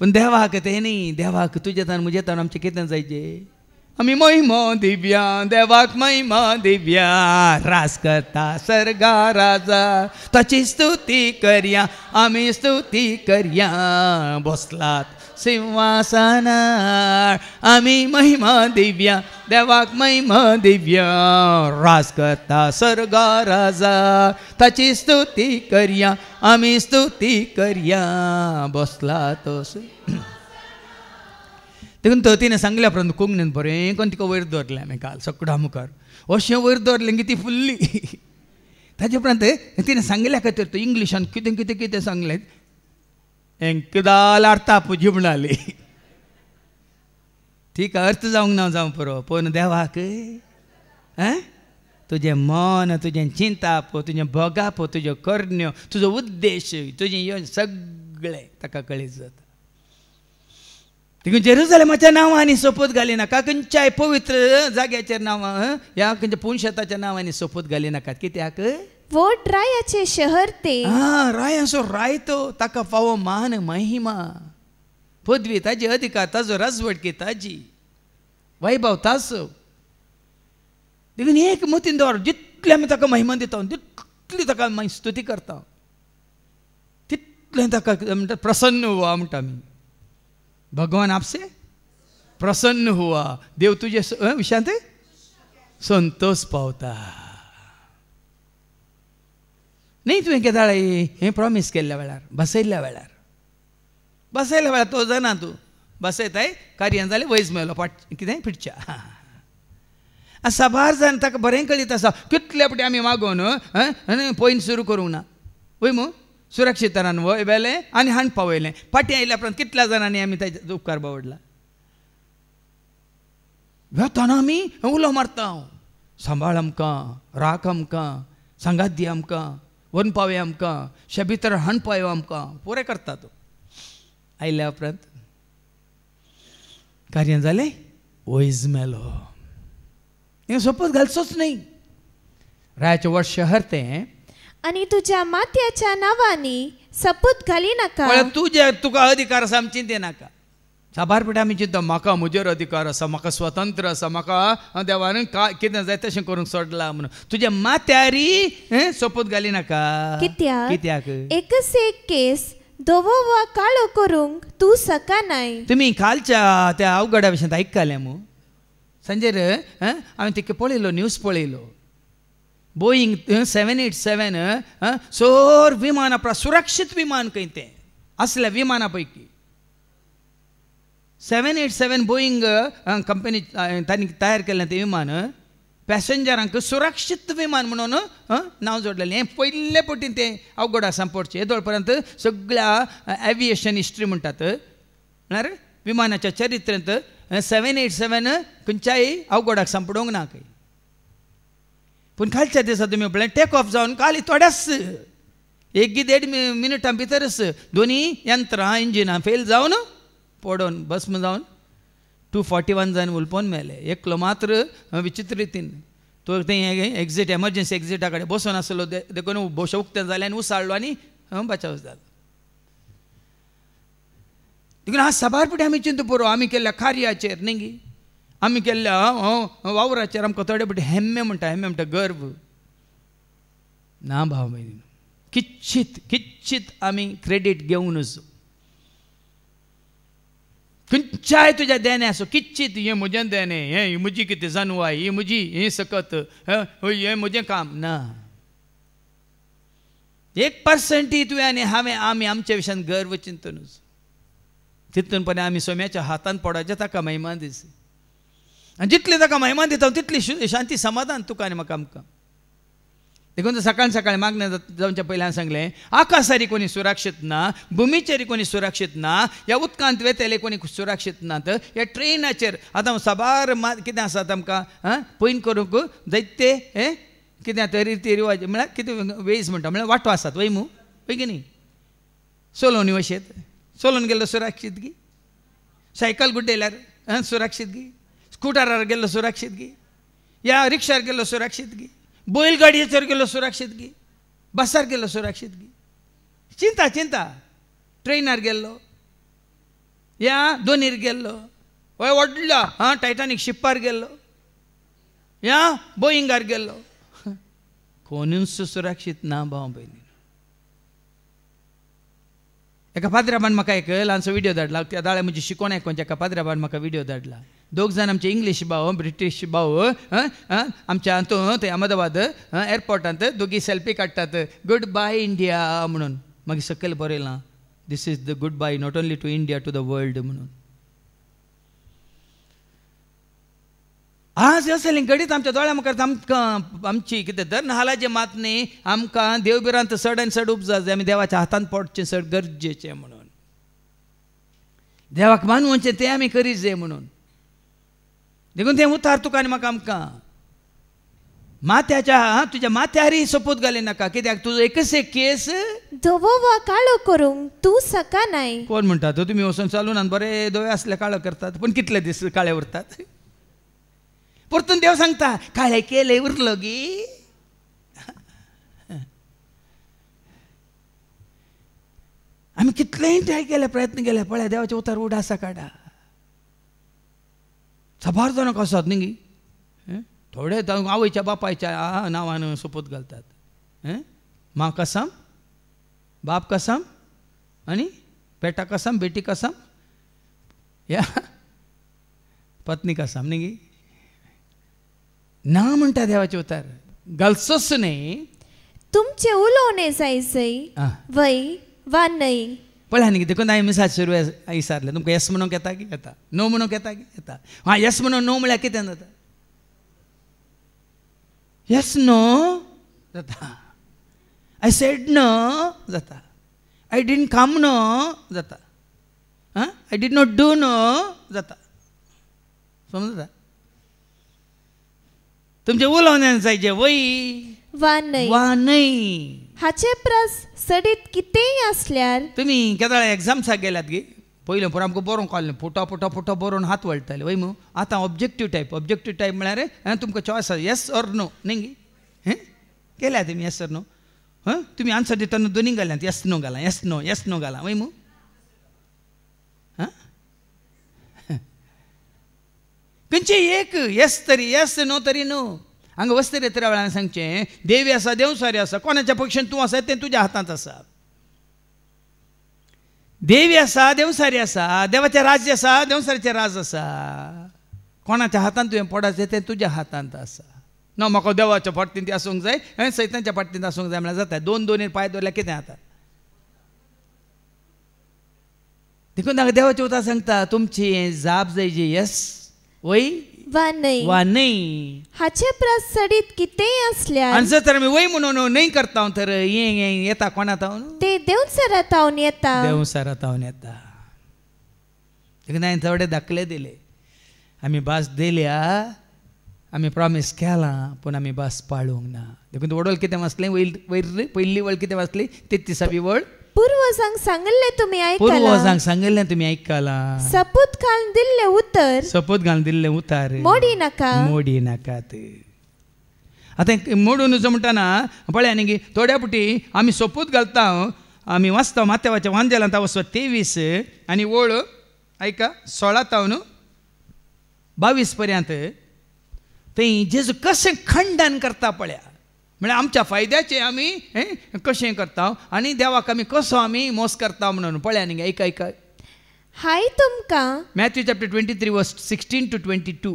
पण देवाक तें न्ही. देवाक तुजें तान म्हजें तान आमचें कितें जायचें. आमी महिमा दिव्या देवाक महिमा दिव्या, रास करता सर्गा राजा ताची स्तुती करया, आमी स्तुती करया बसलात सिंहासनार. आमी महिमा दिव्या देवाक महिमा दिव्या, रास करता सर्गा राजा ताची स्तुती करया, आमी स्तुती करया बसला तो. देखून तो तिणें सांगल्या उपरांत कोंकणीन बरें करून तिका वयर दवरलें हांवें काल सकडा मुखार. अशें वयर दवरलें की ती फुल्ली. ताजे उपरांत तिणें सांगल्या खातीर तो इंग्लिशान कितें कितें कितें सांगलें. एकदां तापूजी म्हणाली. तिका अर्थ जावंक ना जावं पुरो, पूण देवाक तुजें मन तुजें चिंता पळय, तुजें भोगा पळय, तुज्यो करण्यो, तुजो उद्देश, तुजें येवन सगळें ताका कळीत जाता. देखून जेरुसलेमाच्या नांवांनी सोपूत घाली नाका, खंयच्याय पवित्र जाग्याचेर नांवां ह्या खंयच्या पुणशेताच्या नांवांनी सोपूत घाली नाकात. कित्याक वोट रायाचे शहर ते, राय असो राय तो, ताका फावो मान महिमा पदवी ताजी, अधिकार ताजो, राजवटकी ताजी, वैभव ताजो. देखून एक मतीन दवर, जितले आमी ताका महिमा दिता तितली ताका स्तुती करता, तितलें ताका म्हणटा प्रसन्न हुआ म्हणटा आमी. भगवान आपसे प्रसन्न हुआ. देव तुजे विशयांत संतोष पावता. न्ही तुवें केदाळ हें प्रॉमीस केल्ल्या वेळार बसयल्ल्या वेळार तो जाणा तूं बसयताय कार्यान जालें वयज मेलो कितें पिडच्या साबार जाण ताका बरें कळीत आसा कितले फावटी आमी मागोवन पयन सुरू करूंक ना वय मू सुरक्षितरान वय बेलें आनी हांण पावयलें फाटीं आयल्या उपरांत कितल्या जाणांनी आमी ताजे उपकार बावडला. वेताना आमी उलो मारता सांबाळ आमकां राख आमकां सांगात दी आमकां वन पावय आमकां शेभितर हाण पावय आमकां पुरे करता तो. आयल्या उपरांत कार्य जालें वयज मेलो. हें सोपूत घालचोच न्ही. रायाचें वर्स शहर तें आणि तुझ्या माथ्याच्या नावांनी सपूत घाली नाका. तुका अधिकार आसा आमी चिंते नाका. साबार पेटी आमी चिंता म्हाका म्हजेर अधिकार आसा म्हाका स्वतंत्र आसा म्हाका देवान कितें जाय तशें करूंक सोडलां म्हणून तुज्या माथ्यारी सोपूत घाली नाका. कित्याक एकच एक केस धवो वा काळो करूंक तूं सकानाय. तुमी कालच्या त्या अवघडा विशयात आयकले मू संजेर हांवें तिका पळयलो न्यूज पळयलो. बोईंग 787 सोर विमान सुरक्षीत विमान खंय तें असल्या विमाना पैकी 787 बोईंग कंपनी तांणी तयार केल्लें तें विमान पॅसेंजरांक सुरक्षीत विमान म्हणून नांव जोडलेलें. हें पयले पटीन तें अवघड आसा पडचें. येदोळ पर्यंत सगळ्या एविएशन हिस्ट्री म्हणटात म्हळ्यार विमानाच्या चरित्रांत 787 खंयच्याय अवघडाक सांपडोंक ना खंय. पूण कालच्या दिसा तुमी पळय टेक ऑफ जावन काली थोड्याच 1-1.5 मिनटां भितरच दोनी यंत्रां इंजिनां फेल जावन पडोवन भस्म जावन 241 जावन उलपोवन मेले. एकलो मात्र विचित्र रितीन तो थंय एक्झिट एमर्जन्सी एक्झिटा कडेन बसून आसलो देखून बोशा उक्तें जालें आनी उसाळलो आनी बचाव जालो. देखून आज साबार पेटी आमी चिंत पुरो आमी केल्ल्या कार्याचेर न्ही आमी केल्ल्या वावराचेर आमकां थोडे फावटी हेम्मे म्हणटा गर्व ना भाव भयणी. किच्चीत आमी क्रेडीट घेवं नजो. खंयच्याय तुज्या देणे आसो किच्चीत हें म्हजें देणें हें म्हजी कितें जानवाय ही म्हजी हें सकत हें म्हजें काम ना. 1% तुवें आनी हांवें आमी आमच्या विशयान गर्व चिंतनूच तितून पण आमी सोम्याच्या हातान पडोवचें ताका महिमा दिस. आनी जितली ताका महिमा दिता तितली शांती समाधान तुका आनी म्हाका आमकां. देखून सकाळी मागणें जावच्या पयलीं हांवें सांगलें आकाशारी कोणी सुरक्षीत ना भुमीचेर कोणी सुरक्षीत ना ह्या उदकांत वेतेले कोणी सुरक्षीत नात. ह्या ट्रेनाचेर आतां साबार कितें आसात आमकां पयन करूंक जायते कितें आतां रिती रिवाज म्हळ्यार कितें वेज म्हणटा म्हळ्यार वाटो आसात वय मू वय की न्ही. सोलोनी वशेत सोलोन गेल्लो सुरक्षीत गी सायकल गुड्डेल्यार सुरक्षीत गी स्कुटरार गेल्लो सुरक्षीत गी या रिक्षार गेल्लो सुरक्षीत गी बैलगाडयेचेर गेलो सुरक्षीत गी बसार गेलो सुरक्षीत गी चिंता ट्रेनार गेल्लो या दोनीर गेल्लो वय व्हडल्या टायटानीक शिपार गेल्लो या बोईंगार गेल्लो कोणूच सुरक्षीत ना भाव भयणी. एका पाद्र्याबान म्हाका एक ल्हानसो विडियो धाडला त्या दाळे म्हजी शिकोवण आयकोवंची एका पाद्र्याबान म्हाका विडियो धाडला. 2 जाण आमचे इंग्लीश भाव ब्रिटीश भाव आमच्या हातूंत थंय अहमदाबाद एअरपोर्टांत दोगी सेल्फी काडटात गूड बाय इंडिया म्हणून. मागीर सकयल बरयलां this is the good by not only to India to the world म्हणून. आज असलें घडीत आमच्या दोळ्या मुखार आमकां आमची कितें धर नाल्हाचें मात न्ही आमकां देवबिरांत चड आनी चड उपजा जाय आमी देवाच्या हातान पडचें चड गरजेचें म्हणून. देवाक मानवचें तें आमी करीत जाय म्हणून. देखून तें उतार तुका आनी म्हाका आमकां माथ्याच्या तुज्या माथ्यारी सोपूत घाली नाका. कित्याक तुजो एकच एक केस धवो वा काळो करूंक तूं सकानाय. कोण म्हणटा तो तुमी वचून चालून आनी बरे दोळे असले काळो करतात पूण कितले दीस काळे उरतात. परतून देव सांगता काळे केले उरलो गी. आमी कितलेय ट्राय केले प्रयत्न केले पळय देवाचे उतार उडासा काडा. साबार जाणांक आसात न्ही थोडे आवयच्या बापायच्या नांवान सोपूत घालतात. मां कसम बाप कसम आनी बेटा कसम बेटी कसम या पत्नी कसम न्ही. ना म्हणटा देवाचे उतार घालचोच न्ही. तुमचे उलोवणे जायसय वय वा न्हय. पळय न्ही देखून हांवें मिसाचे सुरवेळ विचारलें तुमकां येस म्हणूंक येता की येता, नो म्हणूंक येता की येता. हां येस म्हणून नो म्हळ्यार कितें जाता? येस नो जाता. आय सेड नो जाता. आय डिडंट कम नो जाता. I did not do no जाता. समजता? तुमचे उलोवण्यान जायचे वय वा न्हय. वा न्हय. हाचे प्रस सडीत कितेंय आसल्यार तुमी केदाळ एग्जाम्साक गेल्यात गे पयलीं पूण आमकां बरोवंक कळना फोटो बरोवन हात वळटाले वय मू. आतां ऑब्जेक्टीव टायप म्हळ्यार तुमकां चॉयस आसा येस ऑर नो न्ही गे. केल्या तुमी येस ऑर नो. तुमी आन्सर दितना दोनी घाल्यात येस नो घाला येस नो घाला वय मू. खंयचे एक येस तरी येस नो तरी नो. हांगा वस्तरे इतल्या वेळान सांगचें देवी आसा देव सारी आसा कोणाच्या पक्षान तूं आसा तें तुज्या हातांत आसा. देवी आसा देव सारी आसा देवाचें राज्य आसा देवसारीचें राज आसा. कोणाच्या हातांत तुवें पडत तें तुज्या हातांत आसा. ना म्हाका देवाच्या फाटींत आसूंक जाय सैतांच्या फाटींत आसूंक जाय म्हळ्यार जाता. दोनीर पांय दवरल्यार कितें जाता? देखून हांगा देवाचें उतर सांगता तुमची जाप जाय जी येस वय वा न्हय. वा न्हय. हाचे प्रस सडीत कितेंय आसल्यार आनी जर तर आमी वय म्हणून न्हय करता तर हें येता कोणा तावन ते देवसरातावन येता. देवसारातावन येता. देखून हांवें थोडे दाखले दिले. आमी भास दिल्या आमी प्रॉमीस केला पूण आमी भास पाळूंक ना. देखून वडोल कितें वाचलें वयर पयली वळ कितें वाचली 33वी वळ पूर्वजांक सांगले तुमी आयकला. पूर्वजांक सांगिल्लें तुमी आयकलां. सपूत घालून दिल्ले उतर सपूत घालून दिल्लें उतार मोडी नाकात. आतां मोडून नजो म्हणटाना पळय न्ही थोड्या पुटी आमी सपूत घालता. आमी वाचता माथेवाच्या वांजेलांत वचो 23 आनी वळ आयका 16 तावन 22 पर्यंत थंय जेजू कशें खंडन करता पळया. म्हळ्यार आमच्या फायद्याचें आमी कशें करता आनी देवाक आमी कसो आमी मोस करता म्हणून. पळया न्ही ऐका हाय तुमकां मॅथ्यू चॅप्टर 23 वर्स 16 to 22.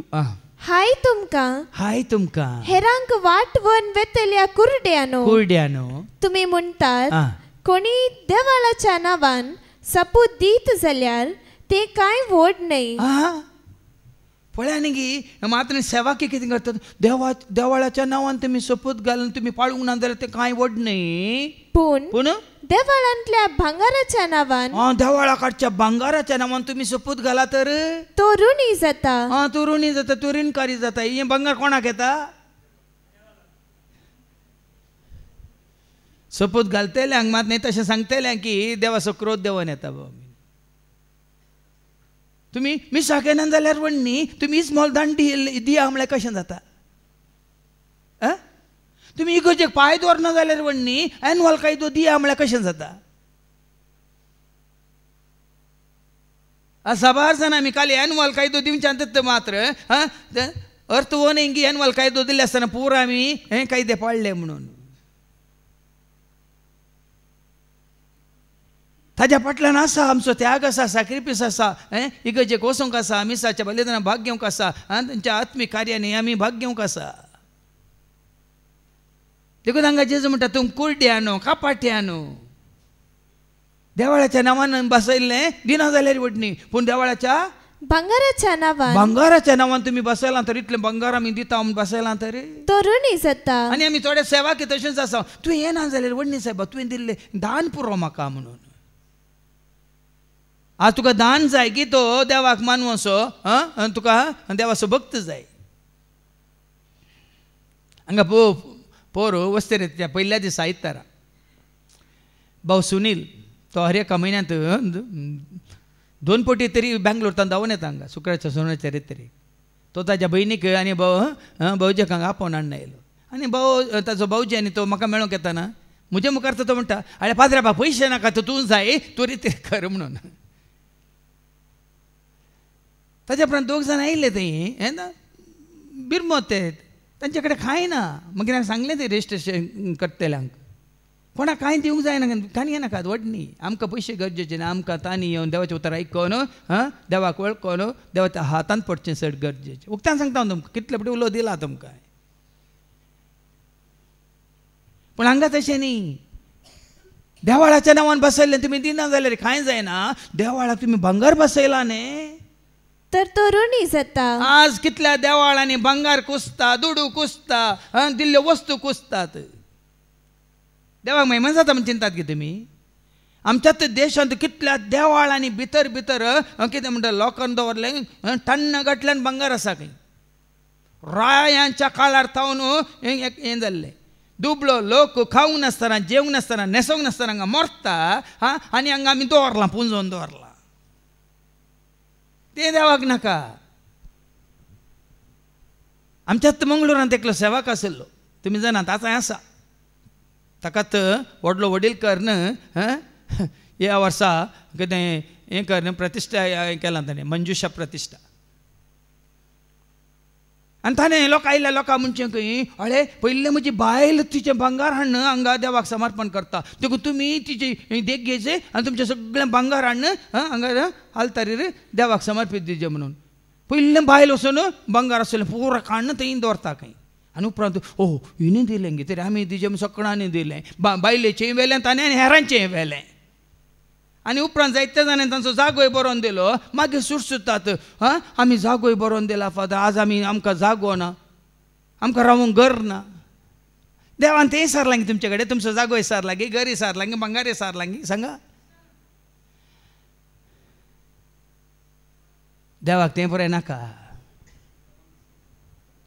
हाय तुमकां हेरांक वाट वन वेतल्या कुरड्यानो तुमी म्हणटात कोणी देवाळाच्या नांवान सपूत दीत जाल्यार ते कांय व्हड न्हय. पळया न्ही मात्र सेवाकी कितें करतात देवाळाच्या नांवान तुमी सपूत घालून तुमी पाळूंक ना जाल्यार तें कांय व्हड न्हय. पूण देवाळांतल्या भांगाराच्या नांवान देवाळा कडच्या भांगाराच्या नांवान तुमी सपूत घाला तर तो ऋणी जाता. तो ऋणी जाता तो ऋणकारी जाता. हें भांगार कोणाक येता? सपूत घालतल्यांक मात न्ही तशें सांगतल्यांक की देवाचो क्रोध देवान येता. तुमी मिसाक येना जाल्यार व्हड न्ही तुमी इस्मॉल दान दिया म्हळ्यार कशें जाता? तुमी इगोजेक पांय दवरना जाल्यार व्हड न्ही एन्युअल कायदो दिया म्हळ्यार कशें जाता? साबार जाण आमी काली एन्युअल कायदो दिवच्यान मात्र अर्थ हो न्ही की एन्युअल कायदो दिल्ले आसतना पुरो आमी हे कायदे पाळले म्हणून. ताज्या फाटल्यान आसा आमचो त्याग आसा सॅक्रिफायस आसा. इगर्जेक वचूंक आसा मिसाच्या बलिदानाक भाग घेवंक आसा तांच्या आत्मीक कार्यांनी आमी भाग घेवंक आसा. देखून हांगा जेजू म्हणटा तूं कुरड्यानो कापाट्यानो देवाळाच्या नांवान बसयल्लें दिना जाल्यार व्हड न्ही पूण देवाळाच्या भांगाराच्या नांवान तुमी बसयलां तर इतलें भांगार आमी दिता म्हूण बसयलां तर तो ऋणी जाता. आनी आमी थोडे सेवा की तशेंच आसा. तुवें येना जाल्यार व्हड न्ही सायबा तुवें दिल्लें दान पुरो म्हाका म्हणून. आज तुका दान जाय की तो देवाक मानवसो तुका देवाचो भक्त जाय. हांगा पोर वस्तेरे त्या पयल्या दिसा आयतारा भाऊ सुनील तो हर एका म्हयन्यांत 2 फावटी तरी बँगलोरतान धांवून येता हांगा शुक्राच्या सोनाच्या रेतरेक. तो ताज्या भयणीक आनी भाऊजेक हांगा आपोवन हाडून आयलो. आनी भाऊ ताजो भाऊजी आनी तो म्हाका मेळोंक येताना म्हजे मुखार तो म्हणटा आरे पाद्रा बा पयशे नाका तूं जाय तूं रितीर कर म्हणून. ताज्या उपरांत 2 जाण आयिल्ले थंय बिरमत ते तांचे कडेन कांय ना. मागीर हांवें सांगलें ते रेजिस्ट्रेशन करतल्यांक कोणाक कांय दिवंक जायना कांय नाकात व्हड न्ही. आमकां पयशे गरजेचे ना. आमकां तांणी येवन देवाचें उतर आयकोन देवाक वळखोन देवाच्या हातांत पडचें चड गरजेचें. उक्तान सांगता हांव तुमकां कितले फावटी उलो दिला तुमकां. पूण हांगा तशें न्ही. देवाळाच्या नांवान बसयलें तुमी दिना जाल्यार कांय जायना. देवाळाक तुमी भांगर बसयला न्ही तर तो ऋणी जाता. आज कितल्या देवाळांनी भांगार कुसता, दुडू कुसता, दिल्ल्यो वस्तू कुसतात. देवाक महिमा जाता म्हण चिंतात की तुमी. आमच्याच देशांत कितल्या देवाळांनी भितर भितर कितें म्हणटा लोकांनी दवरलें टन्न गटल्यान भांगार आसा खंय. रायांच्या काळार तावन हें जाल्लें. दुबळो लोक खावंक नासतना जेवंक नासतना न्हेसोंक नासतना हांगा मरता आनी हांगा आमी दवरलां पुंजोवन दवरलां. ते देवाक नाका. आमच्याच मंगळुरांत एकलो सेवक आशिल्लो तुमी जाणात आतां आसा. ताकाच व्हडलो वडीलकर ह्या वर्सा कितें हें कर प्रतिश्ठा हें केलां ताणें मंजुशा प्रतिश्ठा. आनी ताणें लोक आयल्या लोकां म्हणचें खंय अळे पयलें म्हजी बायल तिचें भांगार हाडन हांगा देवाक समर्पण करता. देखून तुमी तिची देख घेयचे आनी तुमचें सगळें भांगार हाडन हांगा आल्तारीर देवाक समर्पीत दिवचें म्हणून. पयलें बायल वचून भांगार आसलें पुरो काडन थंय दवरता खंय. आनी उपरांत हिणें दिलें गे तरी आमी दिजें सकाळांनी दिलें. बायलेचेंय व्हेलें ताणें आनी हेरांचेंय व्हेलें. आनी उपरांत जायत्या जाणांनी तांचो जागोय बरोवन दिलो. मागीर सुटतात आमी जागोय बरोवन दिला फादर आज आमकां जागो ना आमकां रावूंक घर ना. देवान तें विचारलां गे तुमचे कडेन तुमचो जागो विचारला गे घर विचारलां गे भांगार विचारलां गे सांगा. देवाक तें बरें नाका.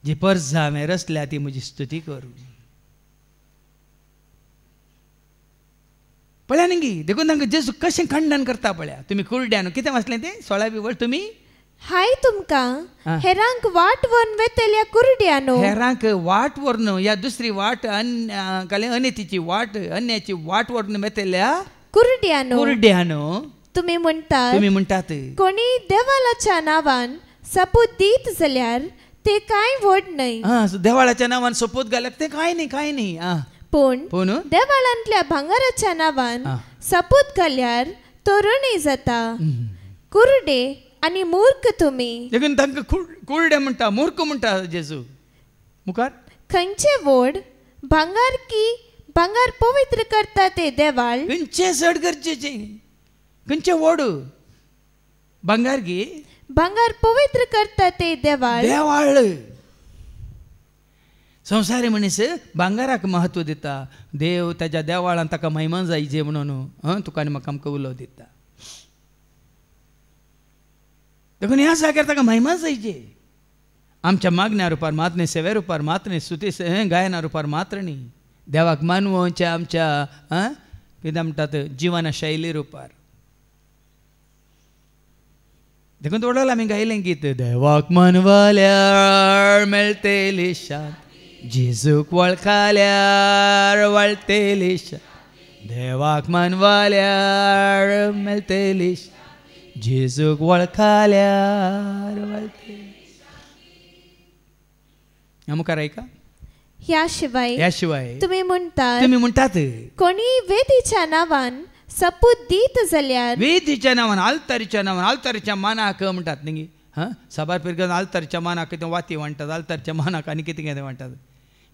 जी पर्जा हांवें रचल्या ती म्हजी स्तुती करूं. पळया न्ही देखून तांकां जेजू कशें खंडन करता पळया. तुमी कुरड्यान कितें वाचलें तें 16वी वर्स तुमी हाय तुमकां हेरांक वाट व्हरून वेतल्या कुरड्यानो. हेरांक वाट व्हरून ह्या दुसरी वाट अनेतीची वाट अन्याची वाट व्हरून वेतल्या कुरड्यानो तुमी म्हणटात कोणी देवालाच्या नांवान सपूत दीत जाल्यार ते कांय व्हड न्हय. देवाळाच्या नांवान सपूत घालप ते कांय न्ही. पूण देवाळांतल्या भांगाराच्या नांवान सपूत घाल्यार तो ऋणी जाता. कुरडे आनी मूर्ख तुमी. देखून तांकां कुरडे म्हणटा मूर्ख म्हणटा जेजू. मुखार खंयचे व्हड भांगार की भांगार पवित्र करता ते देवाळ. खंयचे चड गरजेचें खंयचे व्हड भांगार गे भांगार पवित्र करता ते देवाळ. संवसारी मनीस भांगाराक महत्व दिता. देव ताच्या देवाळान ताका महिमा जायचे म्हणून तुका आनी म्हाका आमकां उलोव दिता. देखून ह्या जाग्यार ताका महिमा जायचे. आमच्या मागण्या रुपार मात न्ही सेवे रुपार मात न्ही स्तुती गायना रुपार मात्र न्ही. देवाक मानवोवच्या आमच्या कितें म्हणटात जिवन शैली रुपार. देखून थोडं आमी गायलें गीत देवाक मानवाल्यार मेळटली शांती जेजूक वळखल्यार वळटली शांती. देवाक मानवाल्यार मेळटली जेजूक वळखल्यार वळटली. मुखार ऐका. ह्या शिवाय तुम्ही म्हणटात कोणी वेदीच्या नांवान सपूत दीत जाल्यार वेदीच्या नांवान आल्तारीच्या मानाक म्हणटात न्ही. सभार पिरगत आल्तारीच्या मानाक कितें वाती म्हणटात आल्तारीच्या मानाक आनी कितें कितें म्हणटात.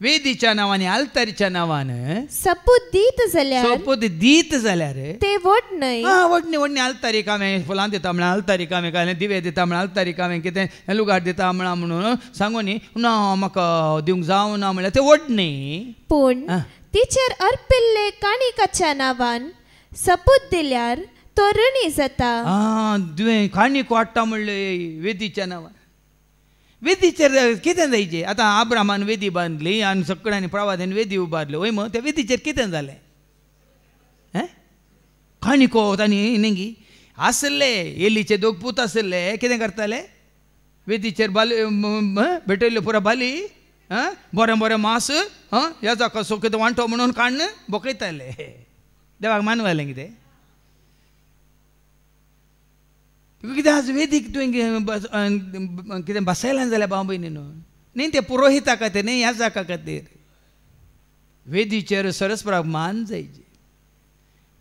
वेदीच्या नांवान आल्तारीच्या नांवान सपूत दीत जाल्यार ते व्हड न्हय. व्हडणी आल्तारीक हांवें फुलां दिता म्हळ्यार आल्तारीक हांवें काय दिवे दिता म्हळ्यार आल्तारीक हांवें कितें लुगार दिता म्हळ्यार म्हणून सांगून न्ही ना म्हाका दिवंक जावना म्हळ्यार ते व्हड न्ही. पूण तिचेर अर्पिल्ले काणिकाच्या नांवान सपूत दिल्यार तो ऋणी जाता. काणीक वाडटा म्हणले वेदीच्या नांवान. वेदीचेर कितें जायचें. आतां आब्रामान वेदी बांदली आनी सगळ्यांनी प्रवाद्यान वेदी उबारल्यो वय मग त्या वेदीचेर कितें जालें. काणिको तांणी न्ही आसले एलीचे दोग पूत आसले कितें करताले वेदीचेर बाली भेटयल्ल्यो पुरो बाली बरें बरें मांस हेजो कसो कितें वांटो म्हणून काडून बोकयताले. देवाक मानवालें कितें. कितें आज वेदीक तुवें कितें बसयलें जाल्यार भाव भयणीनो न्ही ते पुरोहिता खातीर न्ही ह्या जाका खातीर वेदीचेर सरस्वराक मान जायचे.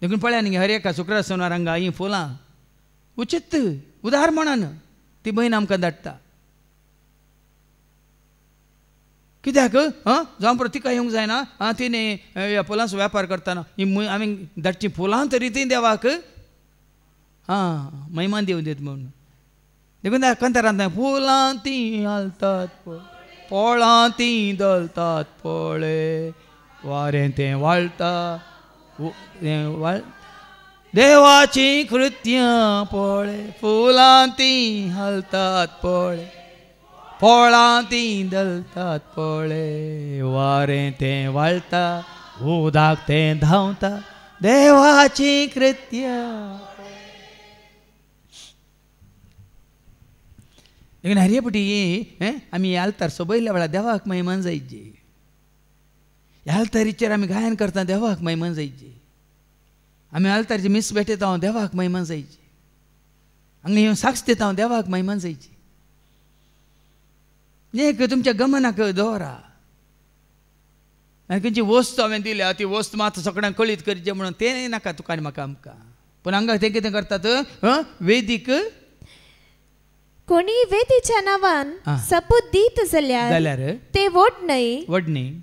देखून पळया न्ही हर एका शुक्रार सोनार हांगा ही फुलां उचित उदार म्हणून ती भयण आमकां धाडटा. कित्याक जावं परत तिका येवंक जायना तिने ह्या फुलांचो वेपार करतना आमी धाडची फुलां तरी ती देवाक महिमान देव देत म्हणून देखून कंतारांत फुलां ती हालतात पोळां ती दलतात पळय वारें तें वाळटा देवाची कृत्यां पळय फुलां ती हालतात पळय पोळां ती दलतात पळय वारें तें वाळटा उदक तें धांवता देवाची कृत्यां देखून हरियपटी आमी आलतार सोबयल्या वेळार देवाक महिमान जायची आलतारीचेर आमी गायन करता देवाक महिमान जायची आमी आलतारीचे मीस भेटयता हांव देवाक महिमान जायची हांगा येवन साक्ष दिता हांव देवाक महिमान जायची एक तुमच्या गमनाक दवरा आनी खंयची वस्त हांवें दिल्या ती वस्त मात सगळ्यांक कळीत करचें म्हणून तें नाका तुका आनी म्हाका आमकां पूण हांगा ते कितें करतात वेदीक कोणी वेदीच्या नांवान सपूत दीत जाल्यार ते वडणय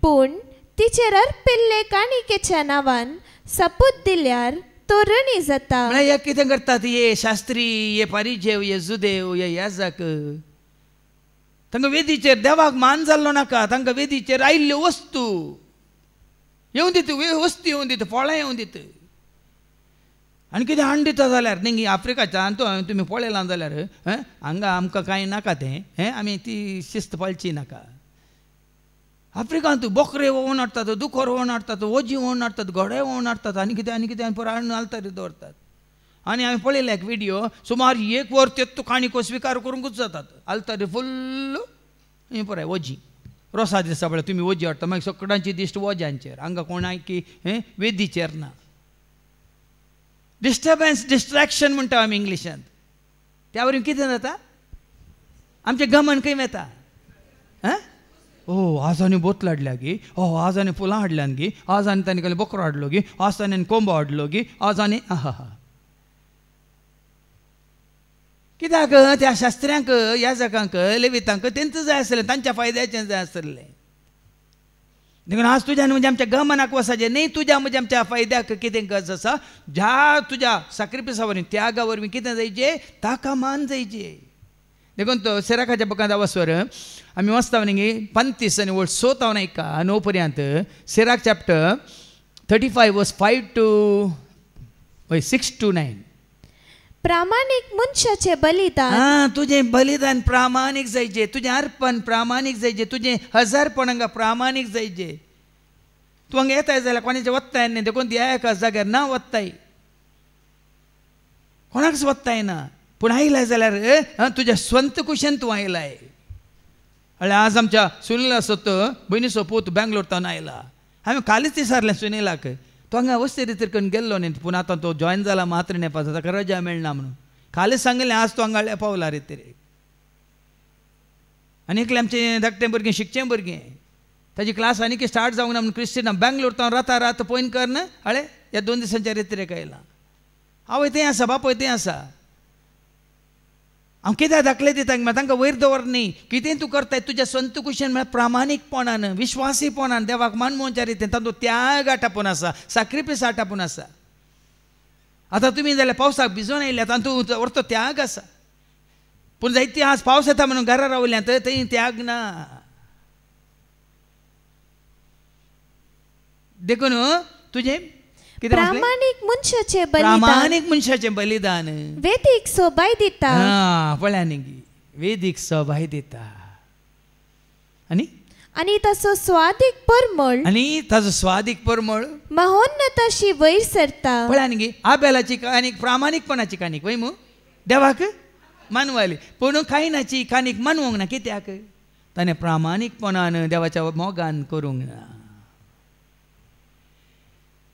पूण तिचेर अर्पिल्ले काणिकेच्या नांवान सपूत दिल्यार तो ऋणी जाता म्हळ्यार कितें करतात हे शास्त्री हे पारिजेव हे जुदेव हे याजक तांकां वेदीचेर देवाक मान जाल्लो नाका तांकां वेदीचेर आयिल्ल्यो वस्तू येवं दित वस्तू येवं दित फळां येवं दित आनी कितें हाड दिता जाल्यार न्ही आफ्रिकाच्यान तुमी पळयलां जाल्यार हांगा आमकां कांय नाका तें आमी ती शिस्त पाळची नाका आफ्रिकांत बोकरे व्होवन हाडटात दुकोर व्होवन हाडटात वजी व्होवन हाडटात घोडे व्होवन हाडटात आनी कितें परत हाडून आलतारी दवरतात आनी हांवें पळयलें एक व्हिडियो सुमार 1 वर तेत्तो काणिको स्विकार करूंकूच जातात आलतारी फुल्ल हें पळय वजी रोसा दिसा पळय तुमी वजी हाडटा मागीर सगळ्यांची दिश्ट वज्यांचेर हांगा कोणाय की वेदीचेर ना डिस्टर्बन्स डिस्ट्रॅक्शन म्हणटा आमी इंग्लिशांत त्या वरवीं कितें जाता आमचें गमन खंय वता आज आनी बोतल हाडल्या गी आज आनी फुलां हाडल्यान गी आज आनी तांणी कसलो बोकरो हाडलो गी आज ताणें कोंबो हाडलो गी आज आनी कित्याक त्या शास्त्र्यांक याजकांक लेवितांक तेंच जाय आसलें तांच्या फायद्याचें जाय आसलें देखून आज तुज्या म्हणजे आमच्या गमनाक वसाचें न्ही तुज्या म्हणजे आमच्या फायद्याक कितें गरज आसा ज्या तुज्या सॅक्रिफायसा वरवीं त्यागा वरवीं कितें जायचें ताका मान जायचें देखून तो सिराकाच्या बुकांत वचवर आमी वाचता न्ही 35 आनी 16 ऐका 9 पर्यंत सिराक चॅप्टर 35 वर्स 5 to 6 to 9 प्रामाणिक मनशाचे बलिदान तुझें बलिदान प्रामाणीक जायचें तुझें अर्पण प्रामाणीक जायचें तुझें हजारपण हांगा प्रामाणीक जायचें तूं हांगा येताय जाल्यार कोणाचें वत्ताय न्ही देखून ह्या एका जाग्यार ना वत्ताय कोणाकच वत्ताय ना पूण आयलाय जाल्यार तुज्या स्वंत कुशेन तूं आयलाय आज आमच्या सुनील आसत भयणीचो पूत बेंगलोरतान आयला हांवें कालीच विचारलें सुनीलाक तो हांगा वस्ती रितीर करून गेल्लो न्ही पूण आतां तो जॉयन जाला मात्र नेपाळचो ताका रजा मेळना म्हणून कालीच सांगलें आज तो हांगा पावला रितीर आनी एकलें आमचें धाकटें भुरगें शिकचें भुरगें ताजी क्लास आनी स्टार्ट जावंक ना म्हणून क्रिस्टिना बेंगलोरतान रात पयन करन हळे ह्या 2 दिसांच्या रितीरेक आयला आवय तें आसा बापय तें आसा हांव कित्याक दाखले दिता तांकां वयर दवर न्ही कितें तूं करताय तुज्या स्वंत कुशेन म्हळ्यार प्रामाणीकपणान विश्वासीपणान देवाक मानमोवच्या रितीन तातूंत त्याग आटापून आसा सॅक्रिफायस आटापून आसा आतां तुमी जाल्यार पावसाक भिजून आयल्यात आनी तूं व्हरतो त्याग आसा पूण जायती आज पावस येता म्हणून घरा रावल्यांत थंय त्याग ना देखून तुजें प्रामाणिक मनशाचें बलिदान वेदीक सोबाय दिता पळया न्ही वेदीक सोबाय दिता आनी ताचो स्वादीक परमळ महोन्नताशी वयर सरता पळया न्ही आबेलाची काणीक प्रामाणीकपणाची काणीक वय मू देवाक मानवाली पूण कायनाची काणीक मानवंक ना कित्याक ताणें प्रामाणीकपणान देवाच्या मोगान करूंक ना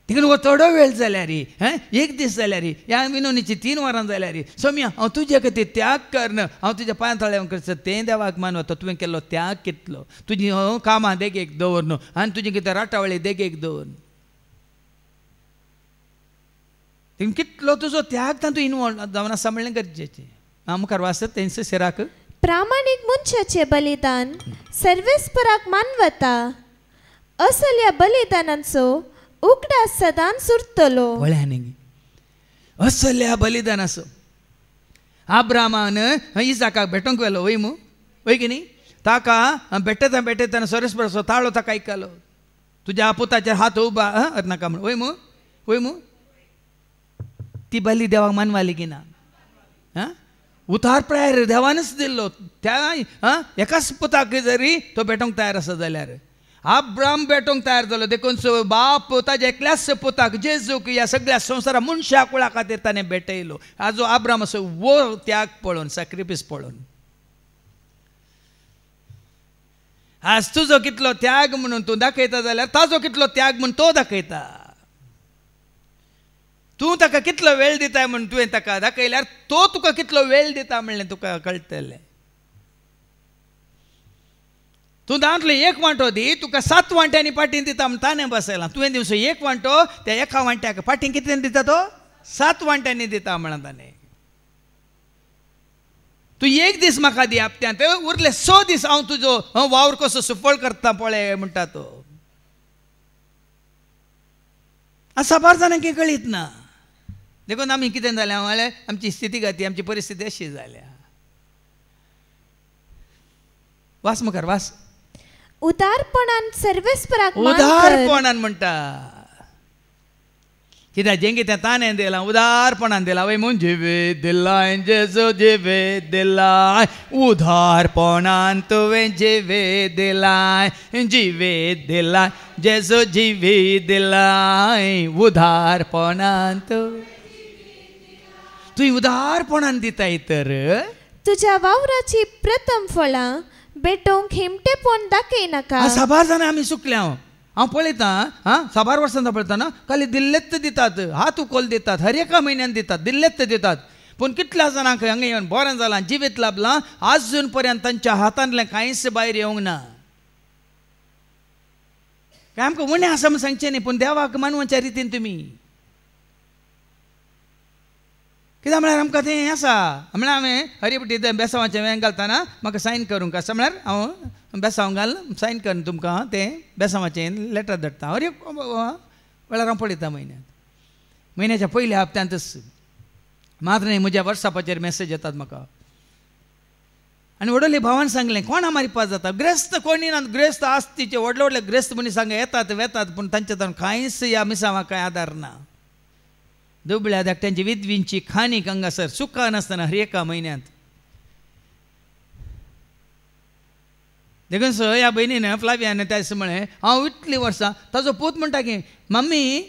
तिकडे वो थोडो वेळ जाल्यार एक दीस जाल्यार ह्या विनोनीची 3 वरां जाल्यार सोम्या हांव तुजे खातीर त्याग करन हांव तुज्या पांय तळ्यावर करता तें देवाक मानवता तुवें केल्लो त्याग कितलो तुजी कामां देगेक दवर न्हू आनी तुजें कितें राटावळी देगेक दवर कितलो तुजो त्याग तातूंत इनवॉल्व जावन आसा म्हणलें गरजेचें हांव मुखार वाचत तेंच सिराक प्रामाणिक मनशाचे बलिदान सर्वेस्पराक मानवता असल्या बलिदानांचो उगडास सदांच उरतलो. असल्या बलिदान असो अब्रामान इसाकाक भेटोंक गेलो वय मू वय की न्ही ताका भेटयता सर्वेस्पराचो ताळो ताका आयकलो तुज्या पुताचेर हात उबा नाका म्हण वय मू ती बली देवाक मानवाली की ना उतार प्रायर देवानच दिल्लो त्या एकाच पुताक जरी तो भेटोंक तयार आसा जाल्यार अब्राम भेटोंक तयार जालो देखून बाप ताच्या एकल्याच पुताक जेजूक ह्या सगळ्या संवसारा मनशा कुळा खातीर ताणें भेटयलो आजो अब्राम असो वो त्याग पळोवन सॅक्रिफायस पळोवन आज तुजो कितलो त्याग म्हणून तूं दाखयता जाल्यार ताजो कितलो त्याग म्हणून तो दाखयता. तूं ताका कितलो वेळ दिताय म्हणून तुवें ताका दाखयल्यार तो तुका कितलो वेळ दिता म्हणलें तुका कळटलें. तूं दांतलो एक वांटो दी तुका 7 वांट्यांनी पाटीन दिता म्हण ताणें बसयलां तुवें दिवचो एक वांटो त्या एका वांट्याक पाटीन कितल्यान दिता तो 7 वांट्यांनी दिता म्हणा ताणें. तूं एक दीस म्हाका दी हप्त्यांत उरले 6 दीस हांव तुजो वावर कसो सुफळ करता पळय म्हणटा तो. आसा बार जाणांक कळीत ना देखून आमी कितें जालें म्हळ्यार आमची स्थिती गती आमची परिस्थिती अशी जाल्या. वास मुखार वास. उदारपणान सर्वेस्पराक उदारपणान म्हणटा कित्याक जेंगे तें ताणें दिलां उदारपणान दिलां वय म्हूण जिवीत दिलां जेजू जिवीत दिलां उदारपणान तुवें जिवीत दिलां जिवीत दिलां जेजू जिवीत दिलां उदारपणान तुवें उदारपणान दिताय तर तुज्या वावराची प्रथम फळां भेटोंक हिमटेपण दाखयनाका. साबार जाणां आमी चुकल्या हांव पळयतां 7 वर्सांचो पळयताना खाली दिल्लेत दितात हात उखोल दितात हर एका म्हयन्यान दितात दिल्लेत दितात पूण कितल्या जाणांक हांगा येवन बरें जालां जिवीत लाभलां आजून पर्यंत तांच्या हातांतलें कांयच भायर येवंक ना. काय आमकां उणें आसा म्हूण सांगचें न्ही पूण देवाक मानवाच्या रितीन तुमी कित्याक म्हळ्यार आमकां तें आसा म्हळ्यार हांवें हरिपटी बेसांवाचें हें घालतना म्हाका सायन करूंक आसा म्हळ्यार हांव बेसांव घाल सायन करून तुमकां तें बेसांवाचें लेटर धाडटा हर एक वेळार हांव पळयतां म्हयन्याच्या पयल्या हप्त्यांतच मात्र न्ही म्हज्या वॉट्सॅपाचेर मेसेज येतात म्हाका आनी वडोली भावान सांगलें कोणा मारिपा जाता ग्रेस्त कोणी ना ग्रेस्त आस्तीचे व्हडले व्हडले ग्रेस्त मनीस हांगा येतात वेतात पूण तांचे तर कांयच ह्या मिसांवाक कांय आदार ना. दुबळ्या धाकट्यांची विधवींची खाणीक हांगासर सुका नासतना हर एका म्हयन्यांत देखून सो ह्या भयणीन फ्लावियान त्या दिसा म्हळें हांव इतलीं वर्सां ताजो पूत म्हणटा की मम्मी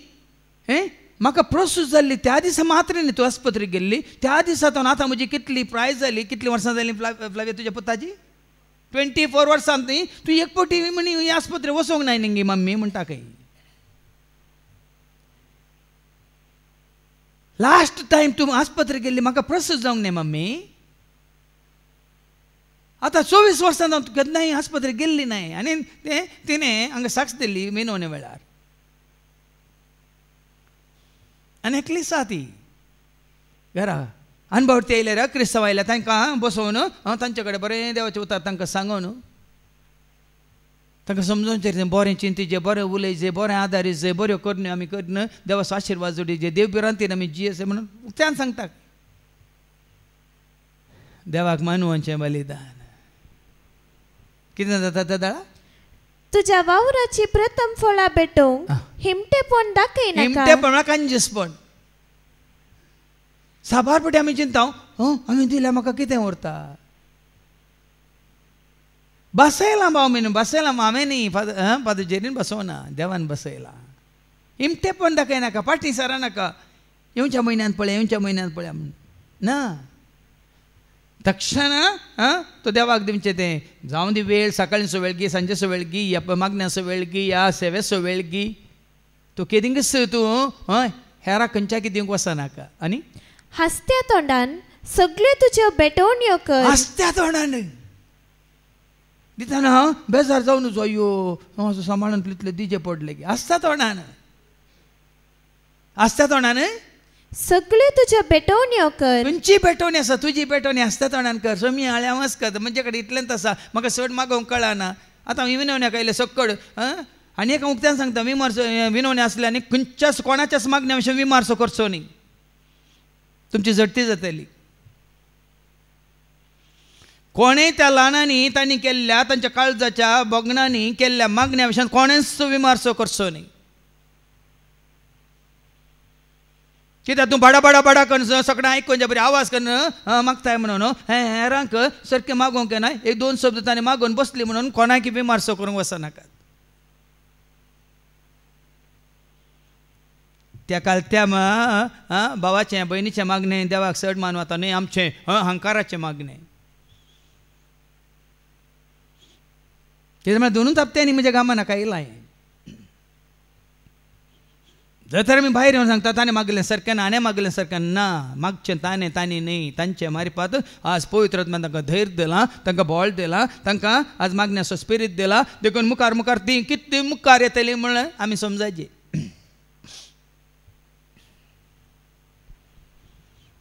म्हाका प्रोसूस जाल्ली त्या दिसा मात्र न्ही तूं आस्पत्रेक गेल्ली त्या दिसांतून आतां म्हजी कितली प्रायज जाली कितलीं वर्सां जालीं फ्लाविया तुज्या पुताची 24 वर्सांत न्ही तूं एक पोटी म्हणी आस्पत्रेक वचोंक नाय न्ही मम्मी म्हणटा खंय. लास्ट टायम तूं आस्पत्रेक गेल्ली म्हाका प्रोसूस जावंक न्ही मम्मी आतां 24 वर्सां हांव केन्नाय आस्पत्रेक गेल्ली नाय आनी तिणें हांगा साक्ष दिल्ली मेनवणे वेळार आनी एकली आसा ती घरा अनभवती येयल्यार क्रिस्तांव आयल्या तांकां बसोवन हांव तांचे कडेन बरें देवाचें उतर तांकां सांगून तांकां समजोवचें बरें चिंतीचें बरें उलयचें बरें आदारीचें बऱ्यो करण्यो आमी करन देवाचो आशिर्वाद जोडीचे देव बिरांतीन आमी जियेचें म्हणून उक्त्यान सांगता. देवाक मानवाचें बलिदान कितें जाता ते दाळा तुज्या वावराची प्रथम फळां भेटोवंक हिमटेपण दाखयनाका. हिमटेपण कंजूसपण साबार फावटी आमी चिंताव आमी दिल्यार म्हाका कितें उरता बसयलां भाव मेनू बसयलां हांवें न्ही पादुचेरीन बसोवना देवान बसयलां. हिमटेपण दाखयनाका पाटी सरानाका येवच्या म्हयन्यांत पळया म्हूण ना तक्षण तो देवाक दिवचें तें जावं दी वेळ सकाळीचो वेळ गी सांजेचो वेळ गी या मागण्याचो वेळ गी या सेवेचो वेळ गी तूं केदिंगच तूं हेराक खंयच्या कितें वचनाका. आनी हसत्या तोंडान सगळ्यो तुज्यो भेटोवण्यो कर. हसत्या तोंडान दिताना बेजार जावन अयो सांबाळून तितले दिजे पडले की हसत्या तोंडान सगळे तुझ्या बेटवण्यो कर. तुमची पेटवणी आसा, तुजी पेटवणी आसता तोंडान कर. सोमी हाळ्या वचकत म्हणजे कडेन इतलेंच आसा, म्हाका चड मागोवंक कळना. आतां हांव विनवण्याक आयलें सकड. आनी एका उक्त्यान सांगता, विनवणी आसले आनी खंयच्याच कोणाच्याच मागण्या विशीं विमर्शो करचो न्ही, तुमची झडती जातली. कोणेय त्या ल्हानांनी तांणी केल्ल्या तांच्या काळजाच्या बोगणांनी केल्ल्या मागण्या विशीं कोणेच विमर्शो करचो न्ही. कित्याक तूं बडा बडा बडा करून सगळें आयकून बरी आवाज करून मागताय म्हणून हेरांक सारकें मागोवंक येना. एक दोन शब्द ताणें मागून बसली म्हणून कोणाक विमर्शो करूंक वचनाकात. त्या कालत्या भावाचें भयणीचें मागणें देवाक चड मान वता न्ही, आमचें अहंकाराचें मागणें. कित्याक म्हळ्यार दोनूच हप्त्यांनी म्हज्या गांवांत नाका येयलां हें. जर तर आमी भायर येवन सांगता ताणें मागलें सारकें ना, हाणें मागलें सारकें ना. मागचें ताणें तांणी न्ही, तांचे मारिफात आज पवित्र आत्म्यान तांकां धैर्य दिलां, तांकां बळ दिलां, तांकां आज मागण्याचो स्पिरीट दिला. देखून मुखार मुखार ती कितली मुखार येतली म्हणून आमी समजायचें.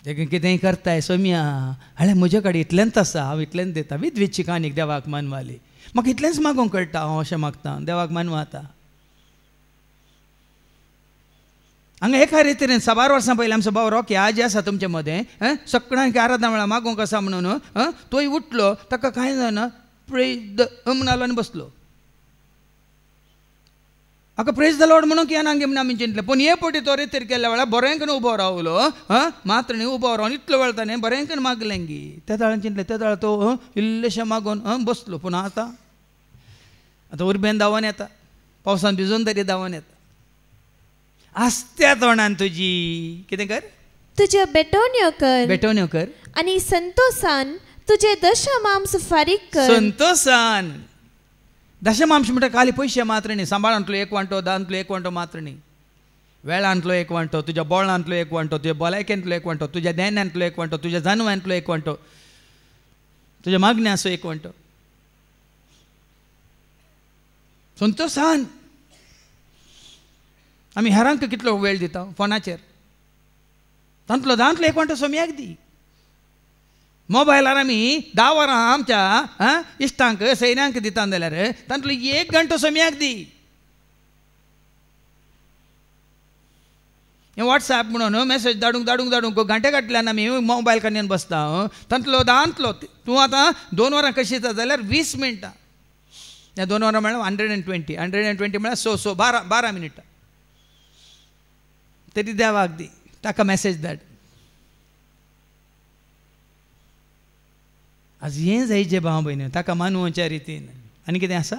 देखून कितेंय करताय सोम्या हाळे म्हजे कडेन इतलेंच आसा, हांव इतलेंच दिता. विधवीची काणीक देवाक मानवाली. म्हाका इतलेंच मागोवंक कळटा, हांव अशें मागता, देवाक मानवाता. हांगा एका रितीन 6 वर्सां पयलीं आमचो भाव रॉकी आज आसा तुमचे मदें सगळ्यांक आराधना वेळा मागोवंक आसा म्हणून तोय उठलो, ताका कांय जायना, प्रेज द म्हणलो आनी बसलो. हाका प्रेज द लॉर्ड म्हणून कित्याक नांगे म्हण आमी चिंतलें. पूण हे पटी तो रितीर केल्या वेळार बरें करून उबो रावलो. मात्र न्ही उबो रावन इतलो वेळ ताणें बरें करून मागलें गी. त्या दाळान चिंतलें, त्या दाळ तो इल्लेशें मागून बसलो. पूण आतां उर्बेन धांवन येता, पावसान भिजून तरी धांवन येता. आसत्या तोंडान तुजी कितें कर, तुज्यो बेटवण्यो कर. बेटवण्यो कर आनी संतोषान तुजे दशमांश फारीक कर. संतोषान दशमांश म्हणटा खाली पयशे मात्र न्ही. सांबाळांतलो एक वांटो, दांतलो एक वांटो मात्र न्ही. वेळांतलो एक वांटो, तुज्या बोळांतलो एक वांटो, तुज्या भलायकेंतलो एक वांटो, तुज्या ध्यानांतलो एक वांटो, तुज्या जानवांतलो एक वांटो, तुज्या मागण्याचो एक वांटो. संतोषान आमी हेरांक कितलो वेळ दिता फोनाचेर. दांतलो एक वांटो सोम्याक दी. मोबायलार आमी 10 वरां आमच्या इश्टांक सैन्यांक दिता जाल्यार तांतलो 1 घंटो सोम्याक दी. व्हॉट्सॅप म्हणून मेसेज धाडूंक घंटे घातल्यान आमी मोबायल काडून बसता. दांतलो तूं आतां 2 वरां कशी येता जाल्यार 20 मिनटां. ह्या 2 वरां म्हळ्यार 120 म्हळ्यार 12 मिनटां. तरी देवाक दी, ताका मेसेज धाड. आज हें जायचें भाव भयणी, ताका मानवच्या रितीन. आनी कितें आसा,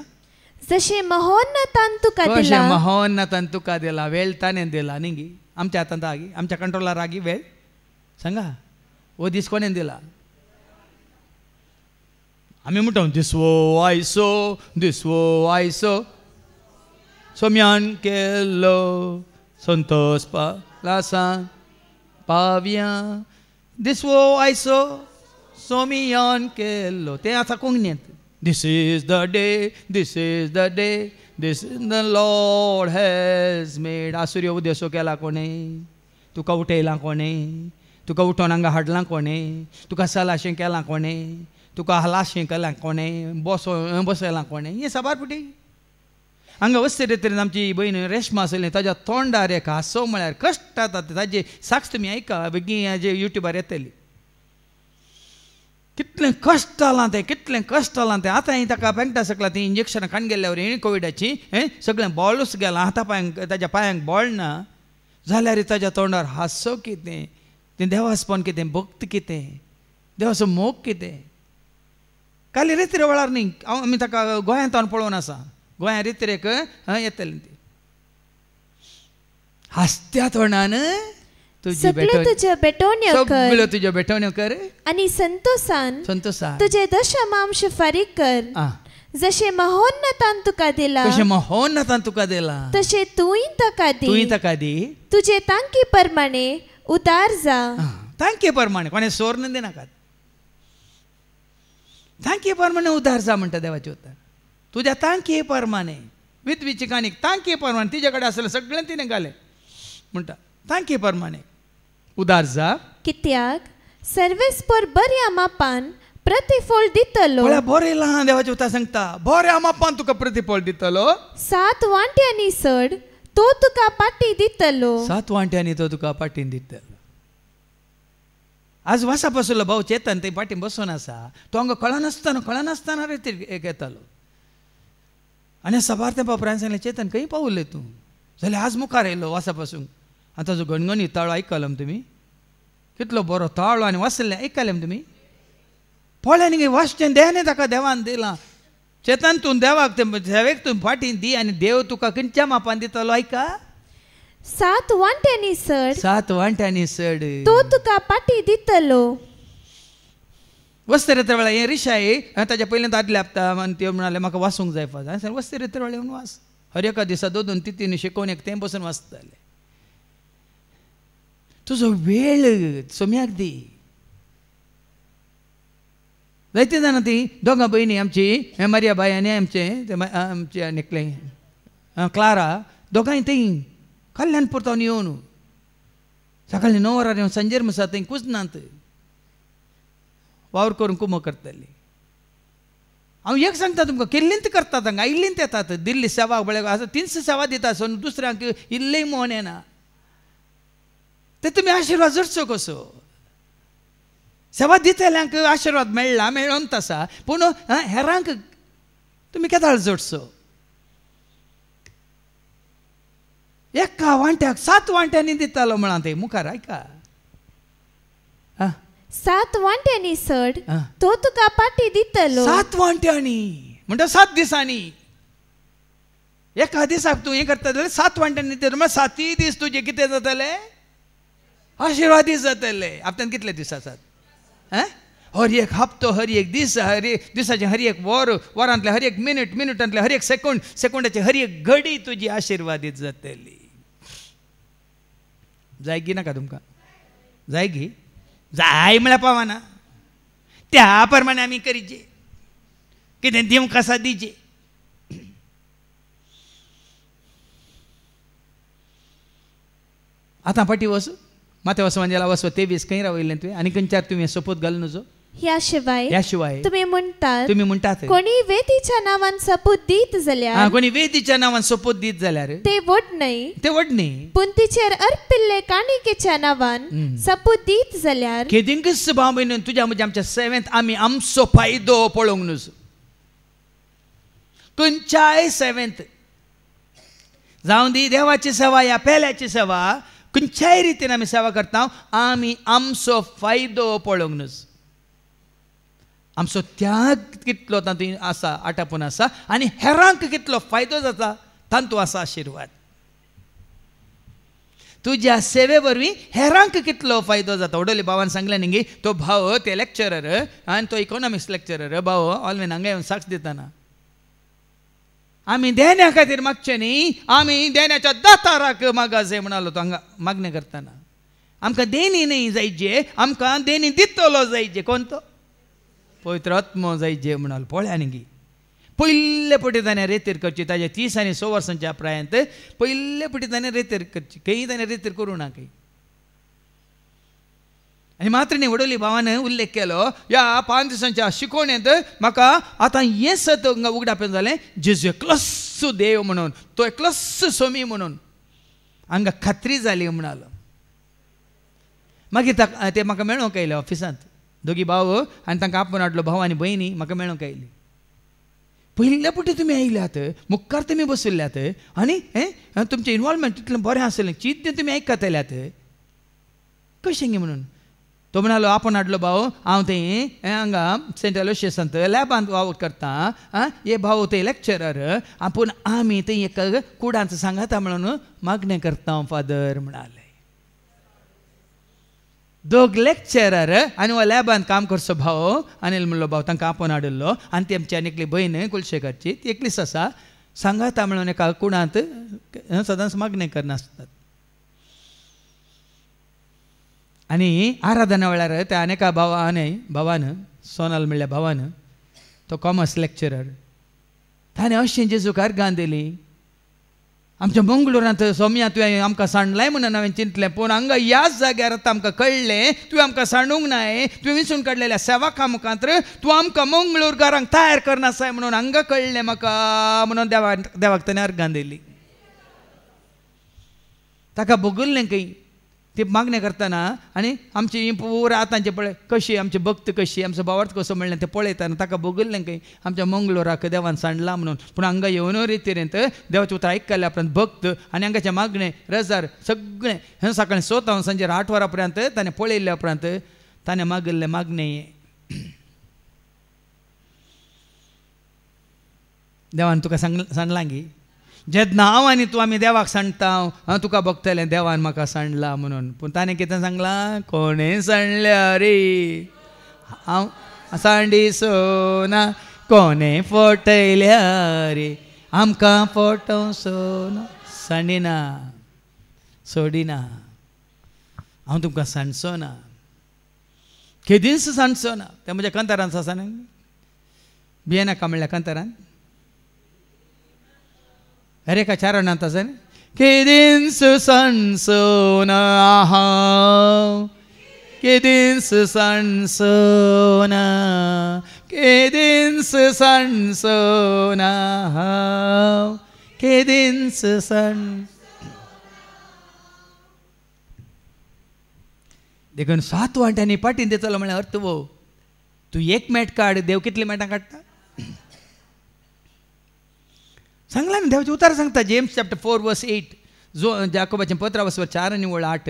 जशें महोन्नतान तुका दिला, कशें महोन्नतान तुका दिला. वेळ ताणें दिला न्ही गी. आमच्या हातांत आगी, आमच्या कंट्रोलार आगी वेळ सांगा. हो दीस कोणें दिला. आमी म्हणटा दिस वो आयसो सोम्यान केल्लो संतोष पालासान पावया. दिस वो आयसो सोमियान केल्लो तें आतां कोंकणींत. This is the day this the lord has made. आसुर्य उदेसो केला कोणें, तुका उठयलां कोणें, तुका उठोन हांगा हाडलां कोणें, तुका सलाशें केलां कोणें, तुका हलाशें केलां कोणें, बसयलां कोणें. हें साबार पुटी. हांगा वस्ते रितीन आमची भयण रेशमा आसली, ताज्या तोंडार एक हांसो म्हळ्यार कश्ट जाता. ताजे साक्ष तुमी आयका, बेगीन हाजे युट्यूबार येतली. कितलें कश्ट जालां तें. आतां ताका पेंगटा सकला ती इंजेक्शनां खावन गेल्यावर कोविडाची सगळें बॉलूच गेलां. हाता पांयांक ताज्या पांयांक बॉल ना जाल्यार ताज्या तोंडार हांसो कितें, तें देवास्पण कितें, भक्त कितें, देवाचो मोग कितें. काली रितीर वेळार न्ही आमी ताका गोंयांत पळोवन आसा. गोंया रितीरेक येतलें ती हांसत्या तोंडान तुजी बेटवण्यो कर. आनी संतोषान तुजे दशमांश फारीक कर. जशें महोन्नतान तुका दिला, तशें तुय ताका दी. तुजे तांकी प्रमाणे उदार जा. तांके प्रमाणे कोणें सोर्न दिनाकात. तांके प्रमाणे उदार जा म्हणटा देवाचें उतर. तुज्या तांके प्रमाणे विधवीची काणीक तांके प्रमाणे तिजे कडेन आसलें सगळें तिणें घालें म्हणटा. तांके प्रमाणे उदार जा, कित्याक सर्वेस्पर बऱ्या मापान प्रतिफळ दितलो. पळय बरें लहान देवाचें उतर सांगता, बऱ्या मापान तुका प्रतिफळ दितलो. 7 वांट्यांनी सड तो तुका पाटी दितलो. 7 वांट्यांनी तो तुका पाटीन दितलो. आज वासा बसलो भाऊ चेतन ते पाटीन बसून आसा, तो हांगा कळनासतना रे ते येतालो. आनी सबार ते बापरान सांगलें, चेतन खंय पावले तूं? जाल्यार आज मुखार येयलो वासा पासून. आतां ताजो गणगणी ताळो आयकलो तुमी? कितलो बरो ताळो आनी वाचलें आयकलें तुमी? पळय न्ही वाचचें देवान ताका देवान दिलां. चेतन तूं देवाक सेवेक तूं फाटीं दी आनी देव तुका खंयच्या मापान दितलो आयका. 7 वांट्यांनी सड 7 वांट्यांनी सड तो तुका पाटी दितलो. वस्ते रेत्र वेळा हें रिशाय ताच्या पयलीं दादले आपता आनी त्यो म्हणाले म्हाका वाचूंक जाय फाज. हांवें सांगलें वस्ते रेत्र वेळा येवन वाच. हर एका दिसा 2-3 शिकोवन एक तें बसून वाचताले. तुजो वेळ सोम्याक दी. जायती जाणां ती दोगां भयणी आमची मारिया बाय आनी आमची निकलें क्लारा दोगांय थंय कल्याण पुरतावन येवन सकाळीं 9 वरांर येवन सांजेर मसा थंय कुजनात वावर करून कुमो करताली. हांव एक सांगता तुमकां, केल्लींत करतात हांगा, आयिल्लींत येतात. दिल्ली सेवा बळे आतां 300 सेवा दिता सोन दुसऱ्यांक इल्लेय मोन येना. ते तुमी आशिर्वाद जोडचो कसो? सेवा दितल्यांक आशिर्वाद मेळोन तसा, पूण हेरांक तुमी केदाळ जोडचो. एका वांट्याक 7 वांट्यांनी दितालो म्हणा ते मुखार आयका. 7 वांट्यांनी सड तो तुका पाटी दितलो. 7 वांट्यांनी म्हणटा 7 दिसांनी. एका दिसाक तूं हें करता जाल्यार 7 वांट्यांनी दितलो म्हळ्यार 7 दीस तुजे कितें जातले? आशिर्वादी जातले. आपल्यान कितले दीस आसात? हर एक हप्तो, हर एक दीस, हर एक दिसाचे हर एक वर, वरांतले हर एक मिनीट, मिनिटांतले हर एक सेकंड, सेकंडाची हर एक घडी तुजी आशिर्वादीत जातली. जाय गी नाका तुमकां? जाय गी? जाय म्हळ्यार पावना. त्या प्रमाणे आमी करीचे. कितें दिवंक आसा दिचे. आतां फाटी वच माथ्या वसवांजेला वसव 23 खंय रावयलें तुवें आनी खंयच्यार तुवें सोपूत घाल नजो. ह्या शिवाय तुमी म्हणटात कोणी वेदीच्या नांवान सपूत दीत जाल्यार कोणी वेदीच्या नांवान सोपूत दीत जाल्यार ते वडणय पूण तिचेर अर्पिल्ले काणिकेच्या नांवान सपूत दीत जाल्यार केदिंगस भाव भयण तुज्या म्हज्या आमच्या सेवेंत आमी आमचो फायदो पळोवंक नजो. खंयच्याय सेवेंत जावं दी देवाची सेवा या पेल्याची सेवा खंयच्याय रितीन आमी सेवा करता आमी आमचो फायदो पळोवंक नजो. आमचो त्याग कितलो तातूंत आसा आटापून आसा आनी हेरांक कितलो फायदो जाता तातूंत आसा आशिर्वाद. तुज्या सेवे वरवीं हेरांक कितलो फायदो जाता. वडोली भावान सांगलें न्ही तो भाव ते लेक्चरर आनी तो इकॉनॉमिक्स लेक्चरर भाव ऑलवेन हांगा येवन साक्ष दितना आमी देण्या खातीर मागचें न्ही आमी देण्याच्या दाताराक मागासे म्हणालो तो हांगा मागणें करतना. आमकां देणी न्ही जायचे आमकां देणी दितलो जायचे. कोण तो? पवित्र आत्मो जायचे म्हणालो. पळया न्ही पयले पटी ताणें रेतीर करची ताच्या 30 आनी 100 वर्सांच्या प्रायांत पयले पटी ताणें रेतीर करची. खंय ताणें रेतीर करूं ना खंय. आनी मात्र न्ही वडोली भावान उल्लेख केलो ह्या 5 दिसांच्या शिकवणेंत म्हाका आतां हें सत उगडापेन जालें जेजू एकलोच देव म्हणून तो एकलोच सोमी म्हणून हांगा खात्री जाली म्हणालो. मागीर ते म्हाका मेळोंक आयले ऑफिसांत दोगी भाव आनी तांकां आपूण हाडलो भाव आनी भयणी म्हाका मेळोंक आयली. पयले पटी तुमी आयल्यात मुखार तुमी बशिल्ल्यात आनी तुमचें इनवॉल्वमेंट इतलें बरें आसलें चिंतन तुमी आयकताल्यात कशें गे म्हणून. तो म्हणालो आपूण हाडलो भाव हांव थंय हांगा सेंट अलोशियसांत लॅबांत वावर करता हे भाव थंय लेक्चरर आपूण आमी थंय एका कुडांत सांगाता म्हणून मागणें करता फादर म्हणाले. दोग लेक्चरर आनी हो लॅबांत काम करचो भाव अनिल म्हणलो भाव तांकां आपूण हाडिल्लो आनी ती आमची आनी एकली भयण कुलशेखरची ती एकलीच आसा सांगाता म्हणून एका कुडांत सदांच मागणें करनासतात. आनी आराधना वेळार त्या आनेका भावान सोनाल म्हणल्या भावान तो कॉमर्स लेक्चरर ताणें अशें जेजूक अर्गां दिली आमच्या मंगळुरांत सोम्या तुवें आमकां सांडलाय म्हणून हांवें चिंतलें, पूण हांगा ह्याच जाग्यार आतां आमकां कळ्ळें तुवें आमकां सांडूंक नाय, तुवें विंचून काडलेल्या सेवकां मुखांत तूं आमकां मंगळूरकारांक तयार करनासाय म्हणून हांगा कळ्ळें म्हाका म्हणून देवाक ताणें अर्गां दिली. ताका भोगल्लें खंय ती मागणी करतना आनी आमची ही पुराय आतांचे पळय कशी आमची भक्त कशी आमचो भावार्थ कसो म्हणलें तें पळयतना ताका भोगल्लें खंय आमच्या मंगळुराक देवान सांडला म्हणून. पूण हांगा येवन रितीरेंत देवाचें उतर आयकल्या उपरांत भक्त आनी हांगाचे मागणे रजार सगळें हें सकाळीं 7 हांव सांजे 8 वरां पर्यंत ताणें पळयल्ल्या उपरांत ताणें मागिल्लें मागणे देवान तुका सांडलां गी जेन्ना हांव आनी तूं आमी देवाक सांडटा हांव तुका बगतलें देवान म्हाका सांडला म्हणून. पूण ताणें कितें सांगलां, कोणें सांडल्या रे हांव सांडिसोना, कोणें फटयल्या रे आमकां फटोवसोना, सांडिना सोडिना, हांव तुमकां सांडचो ना, केदींच सांडचो ना. तें म्हज्या कांतारान आसा न्ही, बियेनाका म्हणल्या कांतारान अरे का चारणांत आसा न्ही, केदींच सांडचोना हांव, केदींच सांडचोना, केदींच सांडचोना हांव, केदींच देखून 7 वांट्यांनी पाटीन दितलो म्हळ्यार अर्थ वो तूं एक मेट काड देव कितली मेटां काडटा सांगला न्ही. देवाचें उतर सांगता जेम्स चॅप्टर 4:8 जो जाकोबाचें पत्र 4 आनी 8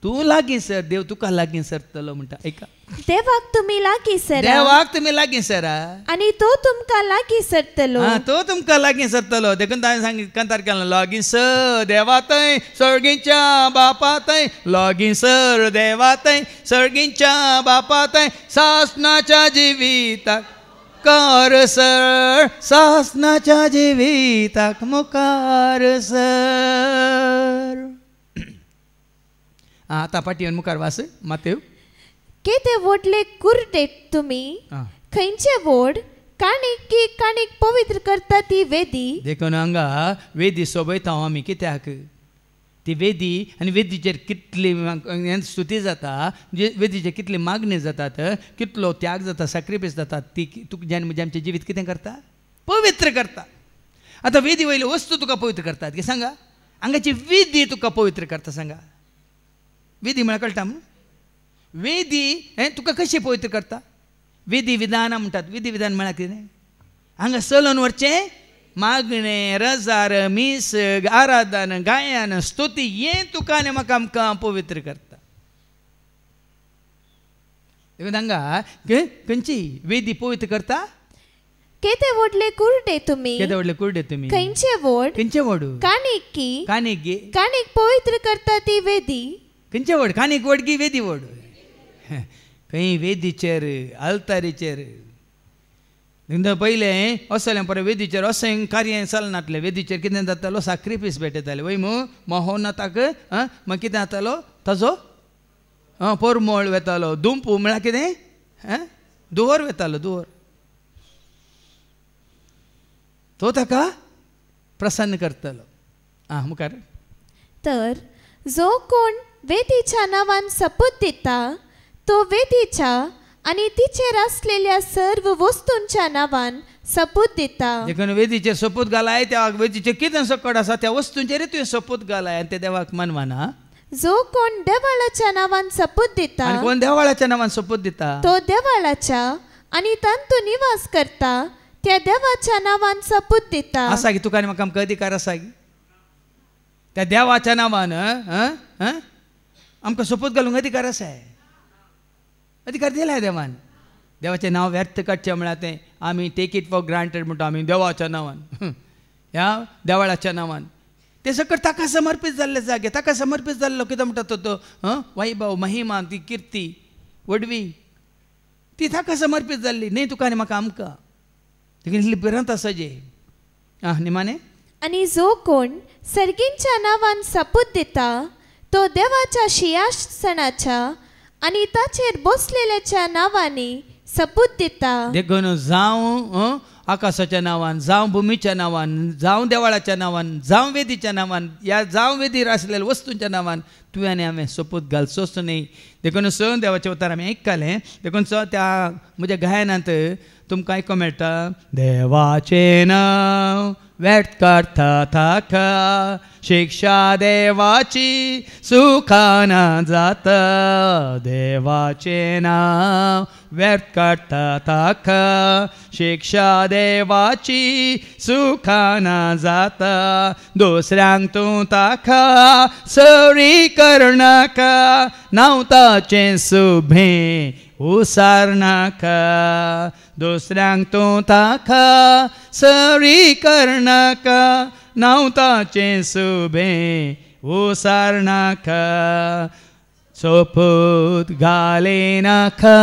तूं लागीं सर देव तुका लागीं सरतलो म्हणटा. ऐका, देवाक तुमी लागीं सरा, देवाक तुमी लागीं सरा आनी तो तुमकां लागीं सरतलो. तो तुमकां लागीं सरतलो. देखून ताणें सांगी कांतार केलो लागीं सर देवातय सर्गीच्या बापातय, लागीं सर देवातय सर्गीच्या बापातय, सासणाच्या जिविताक मुखार सर, सासणाच्या जिविताक मुखार सर. आता पाटयेवन मुखार वास मातेव. केते व्हडले कुर्डे तुमी, खंयचे व्हड काणीक पवित्र करता ती वेदी. देखून हांगा वेदी सोबयता आमी कित्याक ती वेदी आनी वेदीचेर कितली स्तुती जाता, वेदीचेर कितली मागणी जातात, कितलो त्याग जाता, सॅक्रिफायस जाता, ती तुजें म्हजें आमचें जिवीत कितें करता, पवित्र करता. आतां वेदी वयल्यो वस्तू तुका पवित्र करतात की सांगा, हांगाची वेदी तुका पवित्र करता. सांगा वेदी म्हळ्यार कळटा न्हू, वेदी हें तुका कशी पवित्र करता. वेदी विधानां म्हणटात, विधी विधान म्हळ्यार कितें, हांगा चलोन व्हरचें मागणे रजार मीस आराधन गायन स्तुती हें तुका आनी म्हाका आमकां पवित्र करता. देखून हांगा खंयची वेदी पवित्र करता. केते व्हडले कुर्डे तुमी, केते व्हडले कुर्डे तुमी, खंयचे व्हड, खंयचे व्हड, काणीक पवित्र करता ती वेदी. खंयचे व्हड, काणीक व्हड की वेदी व्हड. खंय वेदीचेर आल्तारीचेर पयलें असलें पळय, वेदीचेर अशें कार्य चलनातलें. वेदीचेर कितें जातालो, सॅक्रिफायस भेटयताले वय मू महोनाताक मागीर कितें जातालो ताजो परमळ वेतालो, दुंपू म्हळ्यार कितें दुवर वेतालो, दुवर तो ताका प्रसन्न करतलो. मुखार. तर जो कोण वेदीच्या नांवान सपूत दिता तो वेदीच्या आनी तिचेर आसलेल्या सर्व वस्तूंच्या नांवान सपूत दिता. देखून वेदीचेर सपूत घालाय, त्या वेदीचेर कितें सकट आसा त्या वस्तूंचेर तुवें सपूत घालाय आनी ते देवाक मानवाना. जो कोण देवाळाच्या नांवान सपूत दिता, आनी कोण देवाळाच्या नांवान सपूत दिता, तो देवाळाच्या आनी तांतू निवास करता त्या देवाच्या नांवान सपूत दिता. आसा की तुका आनी म्हाका आमकां अधिकार आसा की त्या देवाच्या नांवान आमकां सपूत घालूंक अधिकार आसा, अधिकार दिला देवान. देवाचें नांव व्यर्थ काडचें म्हळ्यार तें आमी टेक इट फॉर ग्रांटेड म्हणटा आमी देवाच्या नांवान, ह्या देवाळाच्या नांवान. ते सकट ताका समर्पीत जाल्ले जागे, ताका समर्पीत जाल्लो कितें म्हणटा तो वैभव महिमा, ती किर्ती वडवी ती ताका समर्पीत जाल्ली, न्ही तुका आनी म्हाका आमकां. देखून इतली भिरांत आसा जे निमाणे. आनी जो कोण सर्गींच्या नांवान सपूत दिता तो देवाच्या सिंहासनाच्या आनी ताचेर बसलेल्याच्या नांवांनी सपूत दिता. देखून जावं आकाशाच्या नावान, जावं भुमीच्या नावान, जावं देवाळाच्या नावान, जावं वेदीच्या नावान, या जावं वेदीर आसलेल्या वस्तूंच्या नावान तुवें आनी हांवें सोपूत घालचोच न्ही. देखून सो देवाचें उतार आमी आयकतालें. देखून सो त्या म्हज्या गायनांत तुमकां आयको मेळटा, देवाचें नांव व्यक्त करता ताका, शिक्षा देवाची सुखाना जाता. देवाचें नांव व्यक्त करता ताका, शिक्षा देवाची सुखाना जाता. दुसऱ्यांक तूं ताका सरी करनाका, नांव ताचें सुभें उसारनाका. दुसऱ्यांक तूं ताका सरी करनाका, नांव ताचें सुभें उसारनाका. सोपूत घालिनाका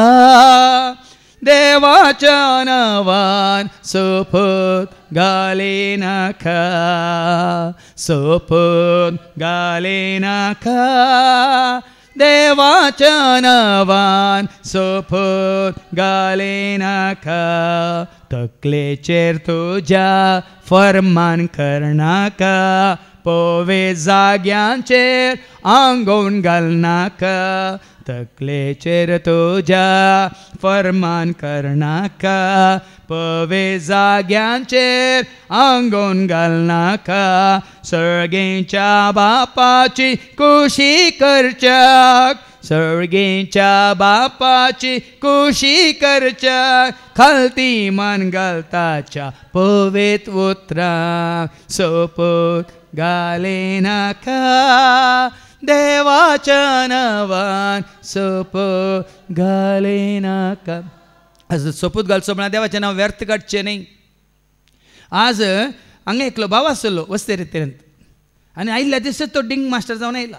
देवाच्या नांवान, सोपूत घालिनाका, सोपूत घालिनाका देवाच्या नांवान, सोपूत घालिनाका. तकलेचेर तुज्या फर्मान करनाका, पोवे जाग्यांचेर आंगोवन घालनाका. तकलेचेर तुज्या फर्मान करनाका, पवे जाग्यांचेर आंगोवन घालनाका. सर्गेच्या बापाची कुशी करच्याक, सर्गेच्या बापाची कुशी करच्याक, खालती मान घालताच्या पवेत उतराक. सोपूत घालिनाका देवाच्या नांवान, सोपूत घालिनाका. सोपूत घालचो म्हळ्यार देवाचें नांव व्यर्थ काडचें न्ही. आज हांगा एकलो भाव आसलो वस्तेरेतेंत, आनी आयिल्ल्या दिसत तो डिंग मास्टर जावन आयला.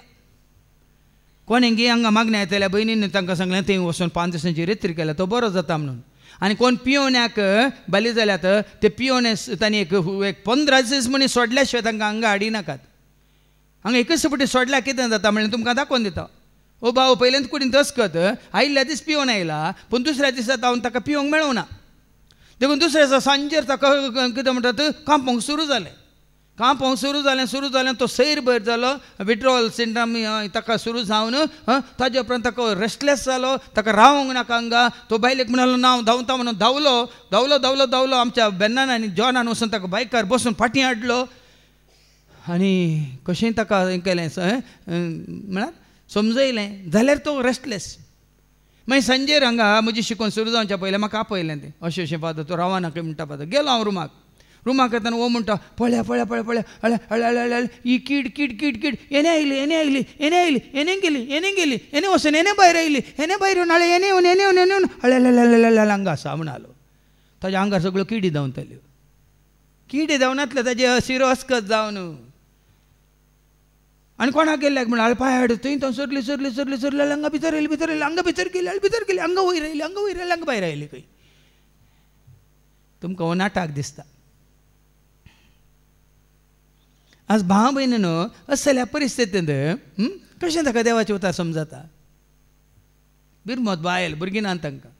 कोणेंगी हांगा मागणी येतल्या भयणींनी तांकां सांगलें थंय वचून 5 दिसांची रेत्री केल्या, तो बरो जाता म्हणून. आनी कोण पियोन्याक बली जाल्यात ते पियोने तांणी एक 15 दीस म्हणी सोडल्या शिवाय तांकां हांगा हाडिनाकात. हांगा एकच फावटी सोडल्या कितें जाता म्हणल्यार तुमकां दाखोवन दिता. ओ भाव पयलेंत कुडीन दसकत आयिल्ल्या दीस पियोन आयला, पूण दुसऱ्या दिसा जावन ताका पियोंक मेळूना. देखून दुसऱ्या दिसा सांजेर ताका कितें म्हणटात कांपोवंक सुरू जालें. कांपोवंक सुरू जालें तो सैर भयर जालो, विड्रॉवल सिंड्रम ताका सुरू जावन ताजे उपरांत ताका रेस्टलेस जालो, ताका रावंक नाका हांगा. तो बायलेक म्हणलो हांव धांवता म्हणून धांवलो आमच्या बेन्नान आनी जॉनान वचून ताका बायकार बसून फाटीं हाडलो. आनी कशें ताका हें केलें म्हळ्यार समजयलें, जाल्यार तो रेस्टलेस. मागीर सांजेर हांगा म्हजी शिकवण सुरू जावच्या पयलें म्हाका आपयलें तें अशें फादर तो रावनाका म्हणटा फादर. गेलो हांव रुमाक येताना वो म्हणटा पळया हळे ही कीड येणे आयली येणे गेली येणे वचून येणे भायर आयली येणे भायर येवन हळे येणे येवन हळे हांगा आसा म्हणलो. ताज्या आंगार सगळ्यो किडी धांवतल्यो. किडी धांवनातल्यो ताजे शिरो अस्कत जावन. आनी कोणाक गेल्याक म्हण हाल पांय हाड थंय तो सरली हांगा भितर गेली हांगा वयर आयली हांगा भायर आयली. खंय तुमकां हो नाटक दिसता. आज भाव भयणीनो असल्या परिस्थितींत कशें ताका देवाचें उतार समजता. बिरमोत बायल भुरगीं ना तांकां.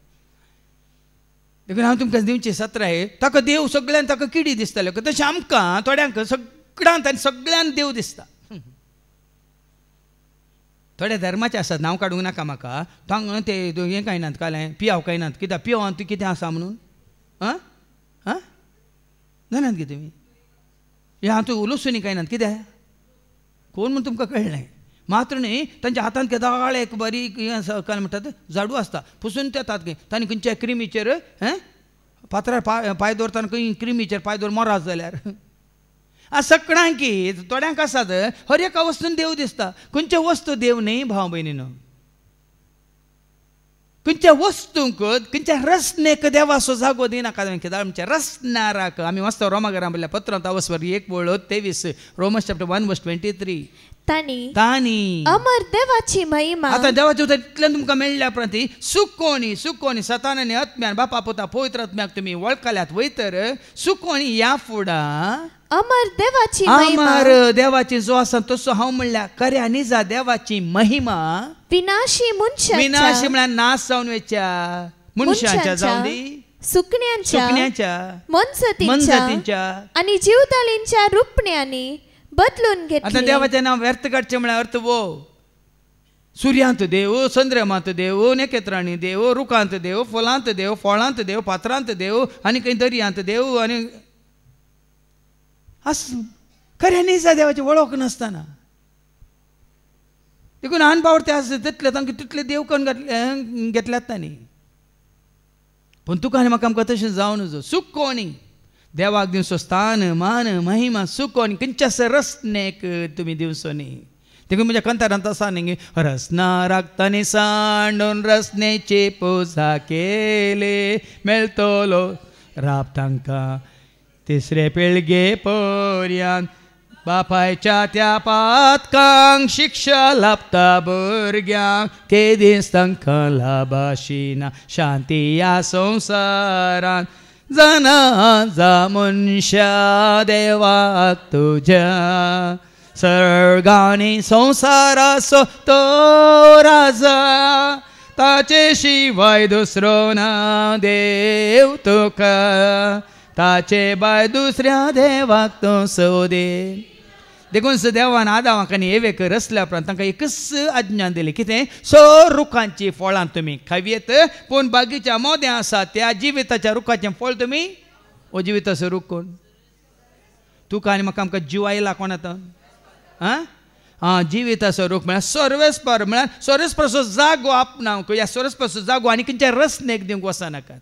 देखून हांव तुमकां दिवचें सत्र आहे ताका देव सगळ्यांक ताका किडी दिसताल्यो. तशें आमकां थोड्यांक सगळ्यांत आनी सगळ्यांक देव दिसता. थोडे धर्माचे आसात, नांव काडूंक नाका म्हाका. तांकां ते हें कांयनात कालें पियाव कांयनात. कित्याक पियोवान तूं कितें आसा म्हणून जाणात कितें तुमी हे हांव तूं उलोवचो कांयनात कित्याक कोण म्हूण तुमकां कळ्ळें. मात्र न्ही तांच्या हातांत केदाळ एक बारीक हें काय म्हणटात झाडू आसता पुसून तेतात तांणी खंयच्या क्रिमीचेर फातरार पांय दवरतना खंय क्रिमीचेर पांय दवर मोरात जाल्यार सगळ्यांक थोड्यांक आसात हर एका वस्तून देव दिसता. खंयच्या वस्तू देव न्ही भाव भयणीनो. खंयच्या वस्तूंक खंयच्या रसनेक देवाचो जागो दिनाका. आमच्या रसनाराक आमी वाचता रोमाकारां बरयल्या पत्रांत अवस्वर 1:23 रोमन्स चॅप्टर 1:23 तांणी अमर देवाची महिमा. आता देवाचे उतर इतल्यान तुमकां मेळ्ळ्या प्रती सुकोणी सतानाने आत्म्यान बापा पुता पवित्र आत्म्याक तुमी वळखल्यात वयतर सुकोणी ह्या फुडा अमर देवाची महिमा. अमर देवाची जो आसा तसो हांव म्हणल्या खऱ्या निजा देवाची महिमा विनाशी म्हळ्यार नाश जावन वेच्या मनशाच्या जावन दी सुकण्याच्या मनसतींच्या मनसतींच्या आणि जीवदाळींच्या रुपण्याने बदलून आता घेतले. देवाचें नांव व्यर्थ काडचें म्हळ्यार अर्थ वो. सुर्यांत देव, चंद्रमांत देव, नखेत्रांनी देव, रुखांत देव, फुलांत देव, फळांत देव, पात्रांत देव आनी खंय दर्यांत देव आनी खऱ्या निजा देवाची वळख नासतना देखून अनपावर ते आसा तितले तांकां तितले देव करून घेतल्यात तांणी. पूण तुका आनी म्हाका आमकां तशें जावं नजो. सुख कोणी देवाक दिवचो स्थान मान महिमा सुख कोणी खंयच्याच रसनेक तुमी दिवचो न्ही. देखून म्हज्या कंतारांत आसा न्ही, रसना राखतांनी सांडून रसनेची पुजा केले मेळटलो राब तांकां तिसरे पिळगे पर्यंत. बापायच्या त्या पातकांक शिक्षा लाभता भुरग्यांक केदीस तांकां लाभाशिना शांती ह्या संवसारांत. जाणा जा मनशा देवाक तुज्या सर्गांनी संवसाराचो तो राजा. ताचे शिवाय दुसरो ना देव तुका ताचे भायर दुसऱ्या देवाक तो सोदे. देखून देवान आदामाक आनी एवेक रचल्या उपरांत तांकां एकच आज्ञा दिली कितें, सो रुखांची फळां तुमी खावेत पूण बागीच्या मोदें आसा त्या जिविताच्या रुखाचें फळ तुमी जिविताचो रूख कोण तुका आनी म्हाका आमकां जीव आयला कोण आतां जिविताचो रूख म्हळ्यार सर्वेस्पर म्हळ्यार सर्वेस्पराचो जागो आपणावंक. ह्या सर्वेस्पराचो जागो आनी खंयच्या रसनेक दिवंक वचनाकात.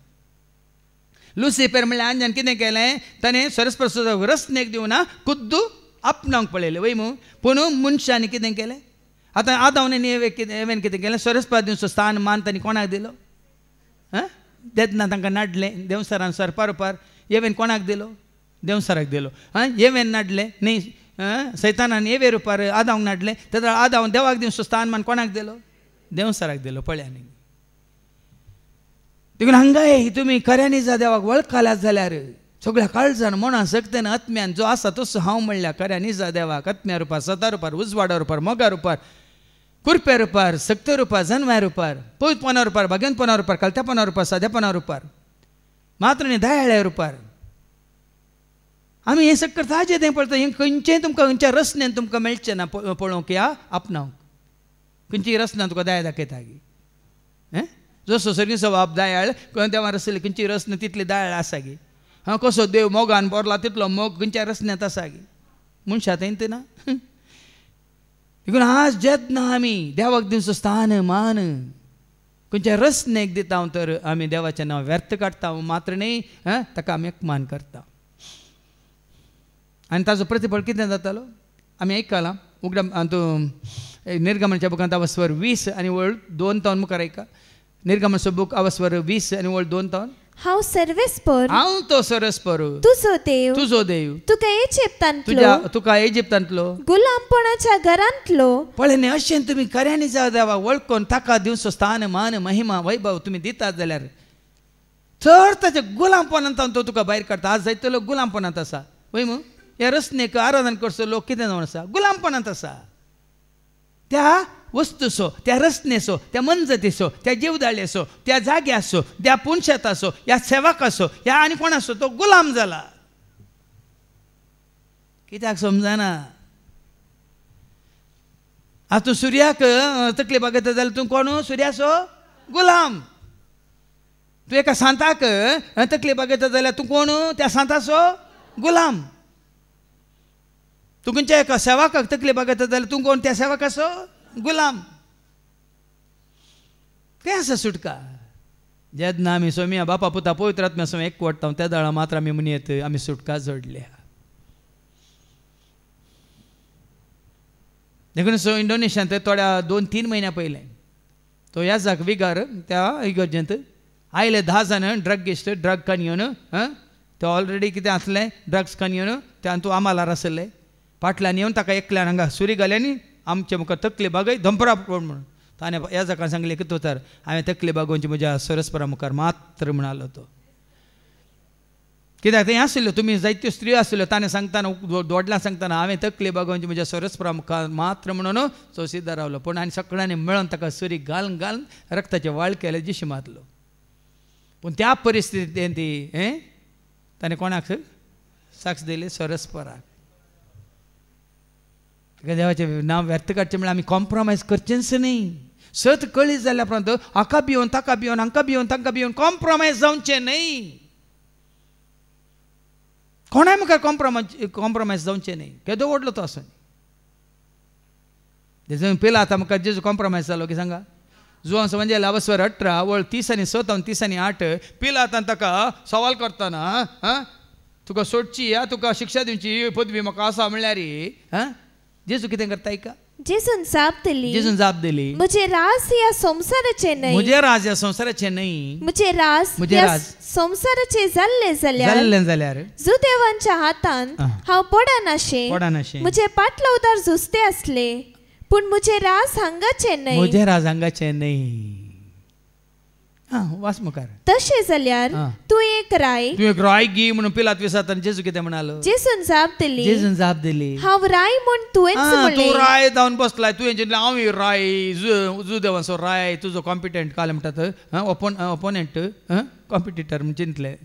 लुसिफर म्हळ्यार आंजान कितें केलें, ताणें सर्वेस्पराचो जागो रसनेक दिवना खुद्द आपणावंक पळयलें वय मू. पूण मनशांनी कितें केलें, आतां आदावन एवेन कितें केलें, सर्वेस्पर दिवचो स्थान मान तांणी कोणाक दिलो, देतना तांकां नाडलें देंवसरान सरपार उपार. एवेन कोणाक दिलो, देंवसराक दिलो. एवेन नाडलें न्ही, सैतानान एवे रुपार आदावंक नाडलें. तेन्ना आदावन देवाक दिवचो स्थान मान कोणाक दिलो, देंवसराक दिलो. पळया न्ही. देखून हांगाय तुमी खऱ्यांनी जा देवाक वळखल्यात जाल्यार सगळ्या काळजान मना सक्तेन आत्म्यान जो आसा तसो हांव म्हणल्यार खऱ्यांनी जा देवाक आत्म्या रुपार सता रुपार उजवाडा रुपार मोगा रुपार कुरप्या रुपार सक्ते रुपार जन्म्या रुपार पवित्रपणा रुपार भाग्यनपणा रुपार कलत्यापणा रुपार सादेपणा रुपार मात्र न्ही दयाळ्या रुपार. आमी हें सगळें करता हाजें तें पळयता. हें खंयचेंय तुमकां खंयच्या रसनेन तुमकां मेळचें ना पळोवंक या आपणावंक. खंयचीय रसना तुका दया दाखयता गी. जसो सगळींचो बाप दयाळ देवान रचयले खंयची रसना तितली दयाळ आसा गी. कसो देव मोगान बोरला तितलो मोग खंयच्या रसन्यांत आसा गी. मनशांत येत ना. देखून आज जेन्ना आमी देवाक दिवचो स्थान मान खंयच्या रसनेक दिता तर आमी देवाचें नांव व्यर्थ काडटा मात्र न्ही ताका आमी अपमान करता. आनी ताजो प्रतिफळ कितें जातालो आमी आयकलां. निर्गमनाच्या बुकांत अवस्वर 20 आनी वळ 2 तावन मुखार आयका. निर्गमनाचो बूक अवस्वर 20 आनी वळ 2 तावन. हांव सर्वेस्पर, हांव तो सर्वेस्पर तुजो देव तुका इजिप्तांतलो गुलामपणाच्या घरांतलो. पळय न्ही अशें तुमी खऱ्यांनी जा देवा वळखून ताका दिवचो स्थान मान महिमा वैभव तुमी दितात जाल्यार चड ताच्या गुलामपणांत तो तुका भायर काडटा. आज जायतो लोक गुलामपणांत आसा वय मू. ह्या रसनेक आराधन करचो लोक कितें जावन आसा, गुलामपणांत आसा. त्या वस्तूसो, त्या रसनेसो, त्या मनजतीसो, त्या जीवदाळ्येसो, त्या जाग्यासो, त्या पुणशातासो, ह्या सेवकासो, ह्या आनी कोणासो तो गुलाम जाला. कित्याक समजना. आज तूं सुर्याक तकली बागयता जाल्यार तूं कोण सुर्याचो गुलाम. तूं एका सांताक तकली बागयता जाल्यार तूं कोण त्या सांताचो गुलाम. तूं खंयच्या एका सेवकाक तकली बागयता जाल्यार तूं कोण त्या सेवकाचो गुलाम. काय आसा सुटका. जेन्ना आमी सोम्या बापा पुता पवित्र आत्म्या सोम एकवटता त्या दाळा मात्र आमी म्हणयत आमी सुटका जोडल्या. देखून सो इंडोनेशियांत थोड्या 2-3 म्हयन्या पयलें तो ह्या जाग विगार त्या इगर्जेंत आयले 10 जाण ड्रगिस्ट ड्रग खान येवन ते ऑलरेडी कितें आसलें ड्रग्स खान येवन ते तूं आमालार आसले फाटल्यान येवन ताका एकल्यान हांगा सुरी घाली आनी आमचे मुखार तकली बागय धंपरा पड म्हणून ताणें ह्या जाकान सांगलें की तर हांवें तकली बागोवची म्हज्या सरस्परा मुखार मात्र म्हणालो तो. कित्याक तें आशिल्लो तुमी जायत्यो स्त्रियो आशिल्ल्यो ताणें सांगतना दोडलां सांगतना हांवें तकली बागोवची म्हज्या सरस्परा मुखार मात्र म्हणून तो सिद्ध रावलो. पूण आनी सगळ्यांनी मेळोन ताका सुरी घालून रक्ताचे वाळ केले जिशी मारलो. पूण त्या परिस्थितींत ताणें कोणाक साक्ष दिली सरस्पराक. देवाचें नांव व्यर्थ काडचें म्हळ्यार आमी कॉम्प्रोमायज करचेंच न्ही. सत कळीत जाल्या उपरांत हाका भिवन ताका भिवन हांकां भिवन तांकां भिवन कॉम्प्रोमायज जावचें न्ही. कोणाय मुखार कॉम्प्रोमायज जावचें न्ही. केदो व्हडलो तो आसूं. तेजून पयला आतां म्हाका जेजू कॉम्प्रोमायज जालो की सांगा. जुआंव संवंजेला वस्वर 18 वळ 30 आनी 7 आनी 30 आनी 8 पिलातान ताका सवाल करतना तुका सोडची या तुका शिक्षा दिवची पदवी म्हाका आसा म्हणल्यार जेजू कितें करता ऐका. जेजून जाप दिली म्हजे राज ह्या संवसाराचे न्ही. म्हजे राज ह्या संवसाराचे न्ही. म्हजे राज संवसाराचे जाल्ले जाल्यार जुदेवांच्या हातान हांव पडनाशें. म्हजे पाटला उदार झुजते असले पूण म्हजे राज हांगाचे न्ही. म्हजे राज हांगाचे न्ही. वास मुखार. तशें जाल्यार तूं एक राय गी म्हणून पिलात विचारता जेजू कितें म्हणालो. जेजून जाप दिली हांव राय म्हूण तुवेंच म्हणलें. तूं राय जावन बसलाय तुवें चिंतलें हांव राय जुदेवाचो राय तुजो कॉम्पिटंट काल म्हणटात ओपोनंट कॉम्पिटिटर म्हूण चिंतलें.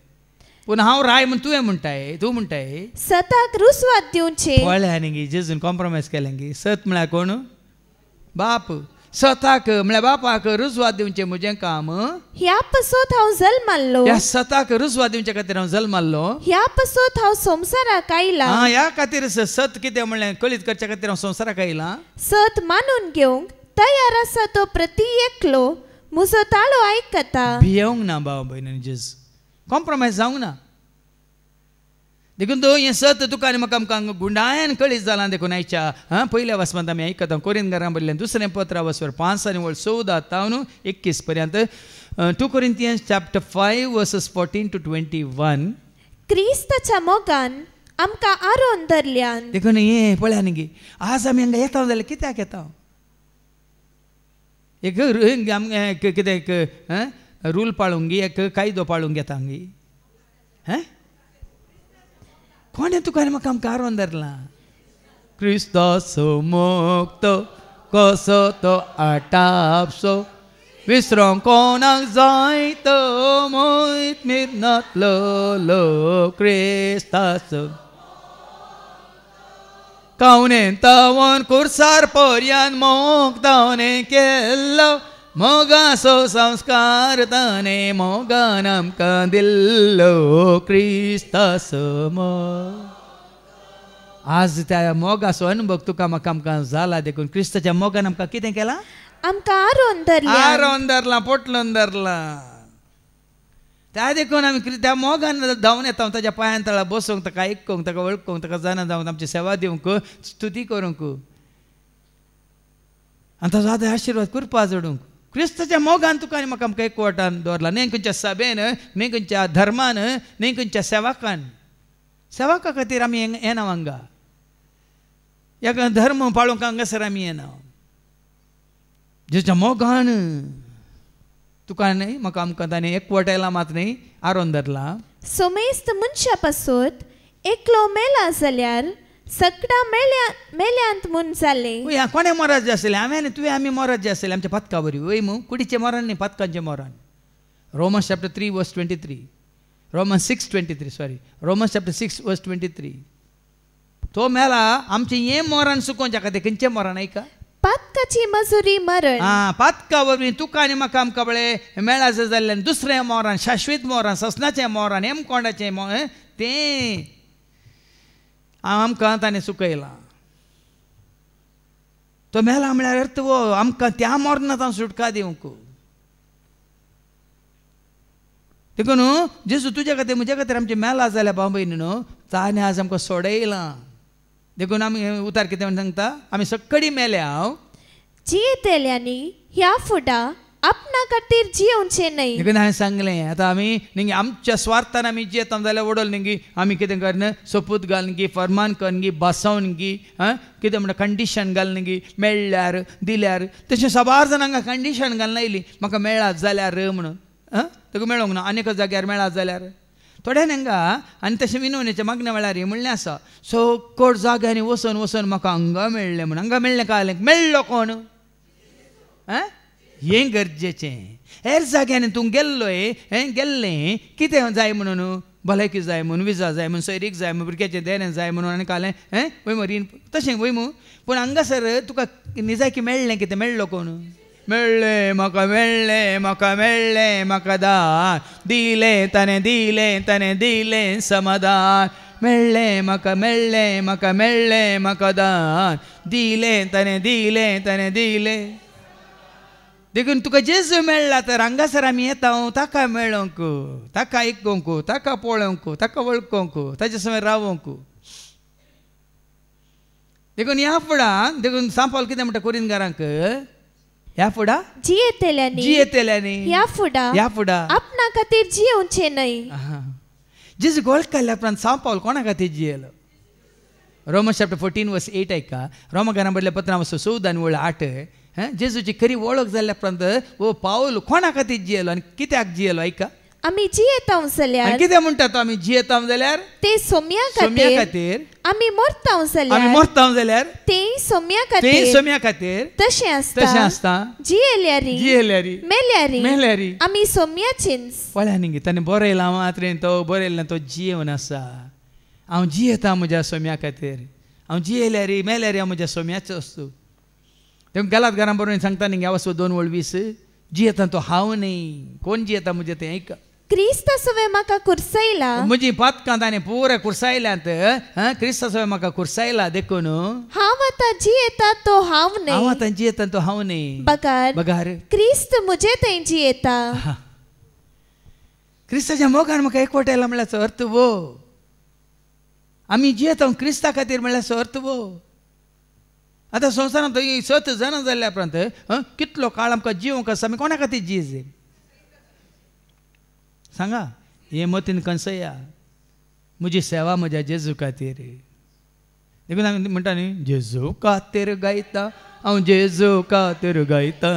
पूण हांव राय म्हूण तुवें म्हणटाय तूं म्हणटाय सताक रुसवात दिवचें. पळय न्ही जेजून कॉम्प्रोमायज केलें गी. सत म्हळ्यार कोण बाप. सताक म्हळ्यार बापाक रुजवात दिवचें म्हजें काम. ह्या पासोत हांव जल्माल्लो. ह्या सताक रुजवात दिवचे खातीर हांव जल्माल्लो. ह्या पासोत हांव संवसाराक आयला. ह्या खातीर सत कितें म्हणलें कळीत करचे खातीर हांव संवसाराक आयला. सत मानून घेवंक तयार आसा तो प्रति एकलो म्हजो ताळो आयकता. भियोंक ना भाव भयणी जेजू. कॉम्प्रोमायज जावंक ना. देखून तो हें सत तुका आनी म्हाका आमकां गुंडायन कळीत जालां देखून आयच्या पयल्या वसपांत आमी आयकता कोरिंथकारां बरयलें दुसरें पत्र वसवर 5 आनी 14 तावन 21 पर्यंत. 2 Corinthians chapter 5 verses 14 to 21. क्रिस्ताच्या मोगान आमकां आरोन धरल्यान. देखून हें पळया न्ही गे आज आमी हांगा येता जाल्यार कित्याक येता. एक कितें एक रूल पाळूंक गी एक कायदो पाळूंक येता गी. कोणें तुका आनी म्हाका आमकां आरोन धरला. क्रिस्ताचो मोग तो कसो तो आटापसो विसरोंक कोणाक जाय तो मोहित मिरनातलो लोक क्रिस्ताचो कावनेन तावन कुर्सार पर्यान मोग तावने केल्लो मोगाचो संस्कार ताणें मोगान आमकां दिल्लो क्रिस्ताचो मोग. आज त्या मोगाचो अनुभव तुका म्हाका आमकां जाला देखून क्रिस्ताच्या मोगान आमकां कितें केलां आमकां आरोन धरला पोटलोन धरला. त्या देखून आमी त्या मोगान धांवन येता ताच्या पांयां तळा बसूंक ताका आयकूंक ताका वळखूंक ताका जाणा जावन आमची सेवा दिवंक स्तुती करूंक आनी ताजो आदार आशिर्वाद करपा जोडूंक. क्रिस्ताच्या मोगान तुका आनी म्हाका आमकां एकवटान दवरला. न्ही खंयच्या सभेन न्ही खंयच्या धर्मान न्ही खंयच्या सेवाकान. सेवाका खातीर आमी येना हांगा. ह्या धर्म पाळूंक हांगासर आमी येना. जेच्या मोगान तुका न्ही म्हाका आमकां ताणें एकवटायला मात न्ही आरोन धरला. सोमेस्त मनशा पासोत एकलो मेला जाल्यार सगळा मेल्यांत म्हूण जालें. कोणें मोरात जे आसलें हांवें आनी तुवें आमी मोरात जे आसलें आमच्या पथका वरी वय मू कुडीचें मरण न्ही पथकांचें मरण. Romans chapter 3 verse 23. Romans 6:23 sorry. Romans chapter 6 verse 23. तो मेला आमचें हें मरण सुकोवच्या खातीर खंयचें मरण ऐका पातकाची मजुरी मरण. पातका वरवीं तुका आनी म्हाका आमकां बळें मेळा जाल्ल्यान दुसरें मरण शाश्वीत मरण ससनाचें मरण हेमकोंडाचें तें आमकां ताणें सुकयलां. तो मेला म्हळ्यार अर्थ वो आमकां त्या मरणांत सुटका दिवंक. देखून जेजू तुज्या खातीर म्हज्या खातीर आमचें मेला जाल्यार भाव भयणी न्हू ताणें आज आमकां सोडयलां. देखून आमी उतार कितें सांगता आमी सक्कडी मेल्या जियेतेल्यांनी ह्या फुडा आपणा खातीर जियोवचें न्ही. देखून हांवें सांगलें आतां आमी न्ही आमच्या स्वार्थान आमी जियेता जाल्यार वडोल न्ही आमी कितें करना सोपूत घाल गी फरमान कर गी बसोवन गी कितें म्हणटा कंडिशन घाल गी मेळ्ळ्यार दिल्यार तशें सबार जाणांक कंडिशन घालना येयली म्हाका मेळ्ळात जाल्यार म्हणून ताका मेळोंक ना आनी एका जाग्यार मेळ्ळात जाल्यार थोड्यान हांगा आनी तशें विनवणेच्या मागण्या वेळार हें म्हणलें आसा सकट जाग्यांनी वचून म्हाका हांगा मेळ्ळें म्हणून हांगा मेळ्ळें काय मेळ्ळो कोण हें गरजेचें. हेर जाग्यांनी तूं गेल्लोय गेल्लें कितें जाय म्हणून भलायकी जाय म्हणून विजा जाय म्हणून सैरीक जाय म्हणून भुरग्याचें देणें जाय म्हणून आनी कालें वयमो रीण तशें वयमू. पूण हांगासर तुका निजाकी मेळ्ळें कितें मेळ्ळो कोण मेळ्ळें म्हाका मेळ्ळें म्हाका मेळ्ळें म्हाका दान दिलें ताणें दिलें समाधान मेळ्ळें म्हाका मेळ्ळें म्हाका मेळ्ळें म्हाका दान दिलें ताणें दिलें. देखून तुका जेजू मेळ्ळा तर हांगासर आमी येता ताका मेळोंक ताका आयकोंक ताका पळोवंक ताका वळखोंक ताचे समोर रावोंक. देखून ह्या फुडां देखून सांपावल कितें म्हणटा कोरिंथकारांक ह्या फुडां जियेतेल्यांनी ह्या फुडां आपणा खातीर जियोवचें न्हय. जेजू वळखल्या उपरांत सांपावल कोणा खातीर जियेलो. रोमन्स चॅप्टर 14:8 ऐका. रोमकारां बरयल्ल्या पत्रां 14:8 जेजूची खरी वळख जाल्ल्या उपरांत वो पावल कोणा खातीर जियेलो आनी कित्याक जियेलो ऐका. आमी जियेता जाल्यार कितें म्हणटा तो आमी जियेता जाल्यार ते सोम्या खातीर आमी मरता जाल्यार ते सोम्या खातीर तशें आसता जियेल्यारी मेल्यारी आमी सोम्याचींच. पळया न्ही ताणें बरयलां मात्रेन तो बरयलें तो जीवन आसा. हांव जियेता म्हज्या सोम्या खातीर हांव जियेल्यारी मेल्यारी हांव म्हज्या सोम्याचो आसतो. तें गेलात घरां बरोवन सांगता न्ही ह्या वचो 2:20 जियेता तो हांव न्ही कोण जियेता म्हजें तें ऐका. क्रिस्त सवे म्हाका कुर्सायला म्हजी पातकां ताणें पुराय कुर्सायल्यांत क्रिस्त सवे म्हाका कुर्सायला देखून हांव आतां जियेता तो हांव न्ही बगार क्रिस्त म्हजे थंय जियेता. क्रिस्ताच्या मोगान म्हाका एकवटायला म्हणल्याचो अर्थ वो आमी जियेता क्रिस्ता खातीर म्हणल्याचो अर्थ वो. आतां संवसारांत 7 जाणां जाल्ल्या उपरांत कितलो काळ आमकां जिवंक आसा आमी कोणा खातीर जियेजे सांगा. हे मतीन कणसया म्हजी सेवा म्हज्या जेजू खातीर. देखून आमी म्हणटा न्ही जेजू खातीर गायता हांव जेजू खातीर गायता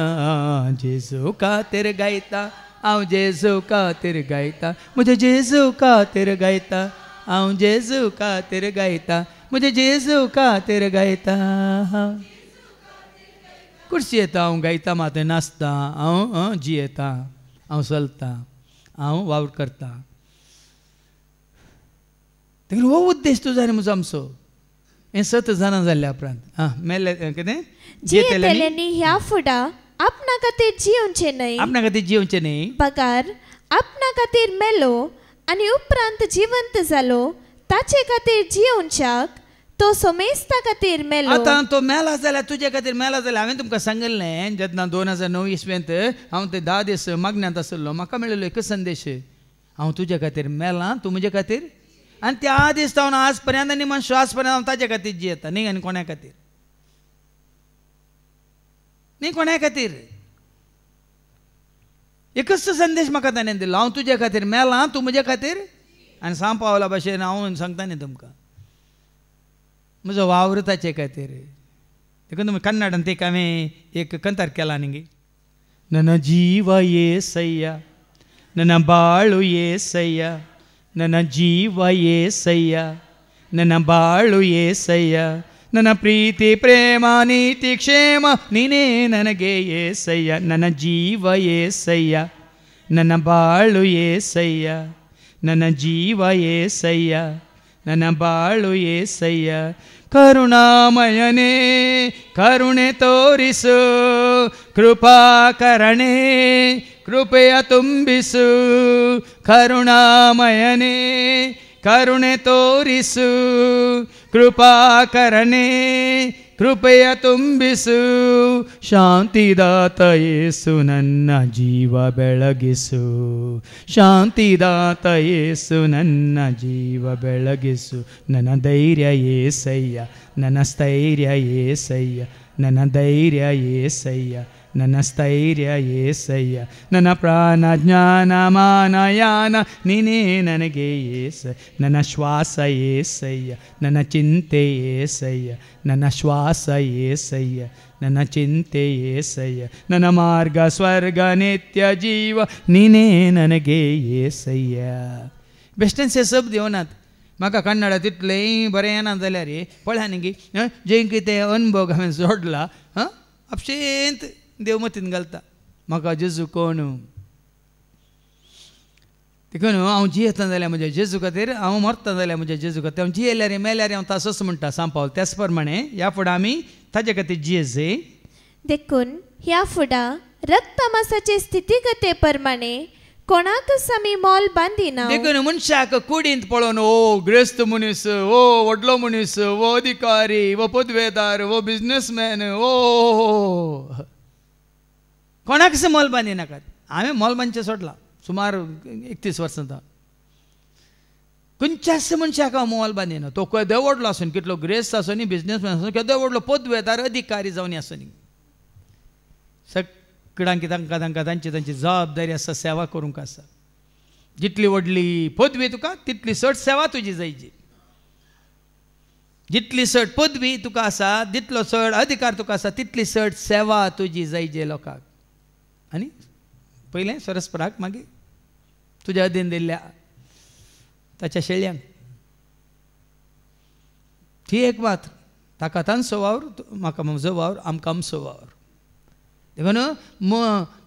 जेजू खातीर गायता हांव जेजू खातीर गायता म्हज्या जेजू खातीर गायता हांव जेजू खातीर गायता म्हज्या जेजू खातीर गायता. कुर्सी येता हांव गायता मात नाचता हांव जियेता हांव चलता हांव वावर करता. देखून हो उद्देश तुजो आनी म्हजो आमचो. हें 7 जाणां जाल्ल्या उपरांत मेले कितें जियेतेल्यांनी ह्या फुडां आपणा खातीर जियोवचें न्हय बगार आपणा खातीर मेलो आनी उपरांत जिवंत जालो ताचे खातीर जियोवच्याक तो सोमेस्ता खातीर मेलो. आतां तो मेला जाल्यार तुजे खातीर मेला जाल्यार हांवें तुमकां सांगिल्लें जेन्ना 2009 इसवेंत हांव ते 10 दीस मागण्यांत आसलो म्हाका मेळिल्लो एकच संदेश हांव तुजे खातीर मेलां तूं म्हजे खातीर आनी त्या दीस जावन आज पर्यंत आनी मन श्वास पर्यंत हांव ताजे खातीर जियेता न्ही आनी कोण्या खातीर न्ही कोण्या खातीर. एकच संदेश म्हाका ताणें दिलो हांव तुजे खातीर मेलां तूं म्हजे खातीर आनी सांपावला भाशेन हांव सांगता न्ही तुमकां म्हजो वावर ताचे खातीर. देखून तुमी कन्नडांत एक हांवें एक कंतार केला न्ही ನನ್ನ ಜೀವ ಏಸಯ್ಯ ನನ್ನ ಬಾಳು ಏಸಯ್ಯ ನನ್ನ ಜೀವ ಏಸಯ್ಯ ನನ್ನ ಬಾಳು ಏಸಯ್ಯ ನನ್ನ ಪ್ರೀತಿ ಪ್ರೇಮ ನೀತಿ ಕ್ಷೇಮ ನೀನೇ ನನಗೆ ಏಸಯ್ಯ ನನ್ನ ಜೀವ ಏಸಯ್ಯ ನನ್ನ ಬಾಳು ಏಸಯ್ಯ ನನ್ನ ಜೀವ ಏಸಯ್ಯ ನನ್ನ ಬಾಳು ಏಸಯ್ಯ. ಕರುಣಾಮಯನೇ ಕರುಣೆ ತೋರಿಸು ಕೃಪಾಕರಣೆ ಕೃಪೆಯ ತುಂಬಿಸು ಕರುಣಾಮಯನೇ ಕರುಣೆ ತೋರಿಸು ಕೃಪಾಕರಣೆ ಕೃಪೆಯ ತುಂಬಿಸು ಶಾಂತಿದಾತ ಯೇಸು ನನ್ನ ಜೀವ ಬೆಳಗಿಸು ಶಾಂತಿದಾತ ಯೇಸು ನನ್ನ ಜೀವ ಬೆಳಗಿಸು ನನ್ನ ಧೈರ್ಯ ಏಸಯ್ಯ ನನ್ನ ಸ್ಥೈರ್ಯ ಏಸಯ್ಯ ನನ್ನ ಧೈರ್ಯ ಏಸಯ್ಯ ನನ್ನ ಸ್ಥೈರ್ಯ ಏಸಯ್ಯ ನನ್ನ ಪ್ರಾಣ ಜ್ಞಾನ ಮಾನ ಯಾನ ನೀನೇ ನನಗೆ ಏಸ ನನ್ನ ಶ್ವಾಸ ಏಸಯ್ಯ ನನ್ನ ಚಿಂತೆ ಏಸಯ್ಯ ನನ್ನ ಶ್ವಾಸ ಏಸಯ್ಯ ನನ್ನ ಚಿಂತೆ ಏಸಯ್ಯ ನನ್ನ ಮಾರ್ಗ ಸ್ವರ್ಗ ನಿತ್ಯ ಜೀವ ನೀನೇ ನನಗೆ ಏಸಯ್ಯ. बेश्टेंचे शब्द येवनात म्हाका कन्नडा तितलेंय बरें येना जाल्यार पळया न्ही जे कितें अनुभव हांवें जोडला आपशेंत देव मतीन घालता. म्हाका जेजू कोण देखून हांव जियेता जाल्यार म्हज्या जेजू खातीर, हांव मरता जाल्यार म्हज्या जेजू खातीर, हांव जियेल्यार मेल्यार हांव तसोच म्हणटा सांग पावल. त्याच प्रमाणे ह्या फुडें आमी ताजे खातीर जियेचे. देखून ह्या फुडा रक्तमासाचे स्थितीगते प्रमाणे कोणाकच आमी मोल बांदिना. देखून मनशाक कुडींत पळोवन ओ ग्रेस्त मनीस, ओ व्हडलो मनीस, वो अधिकारी, वो पदवेदार, वो बिझनेसमॅन, ओ कोणाकच मोल बांदिनाकात. हांवें मोल बांदचें सोडलां सुमार 31 वर्सां. खंयच्याच मनशाक हांव मोल बांदिना. तो केदो व्हडलो आसूं, कितलो ग्रेस्त आसूं न्ही, बिझनेसमॅन आसूं, केदो व्हडलो पदवेदार अधिकारी जावन आसूं न्ही, सगळ्यांक तांकां तांची जबाबदारी आसा, सेवा करूंक आसा. जितली व्हडली पदवी तुका तितली चड सेवा तुजी जायची. जितली चड पदवी तुका आसा, जितलो चड अधिकार तुका आसा, तितली चड सेवा तुजी जायची लोकांक. आनी पयलें सरस्पराक, मागीर तुज्या अधीन दिल्ल्या ताच्या शेळ्यांक. ती एक बात. ताका तांचो वावर, म्हाका म्हजो वावर, आमकां आमचो वावर. देखून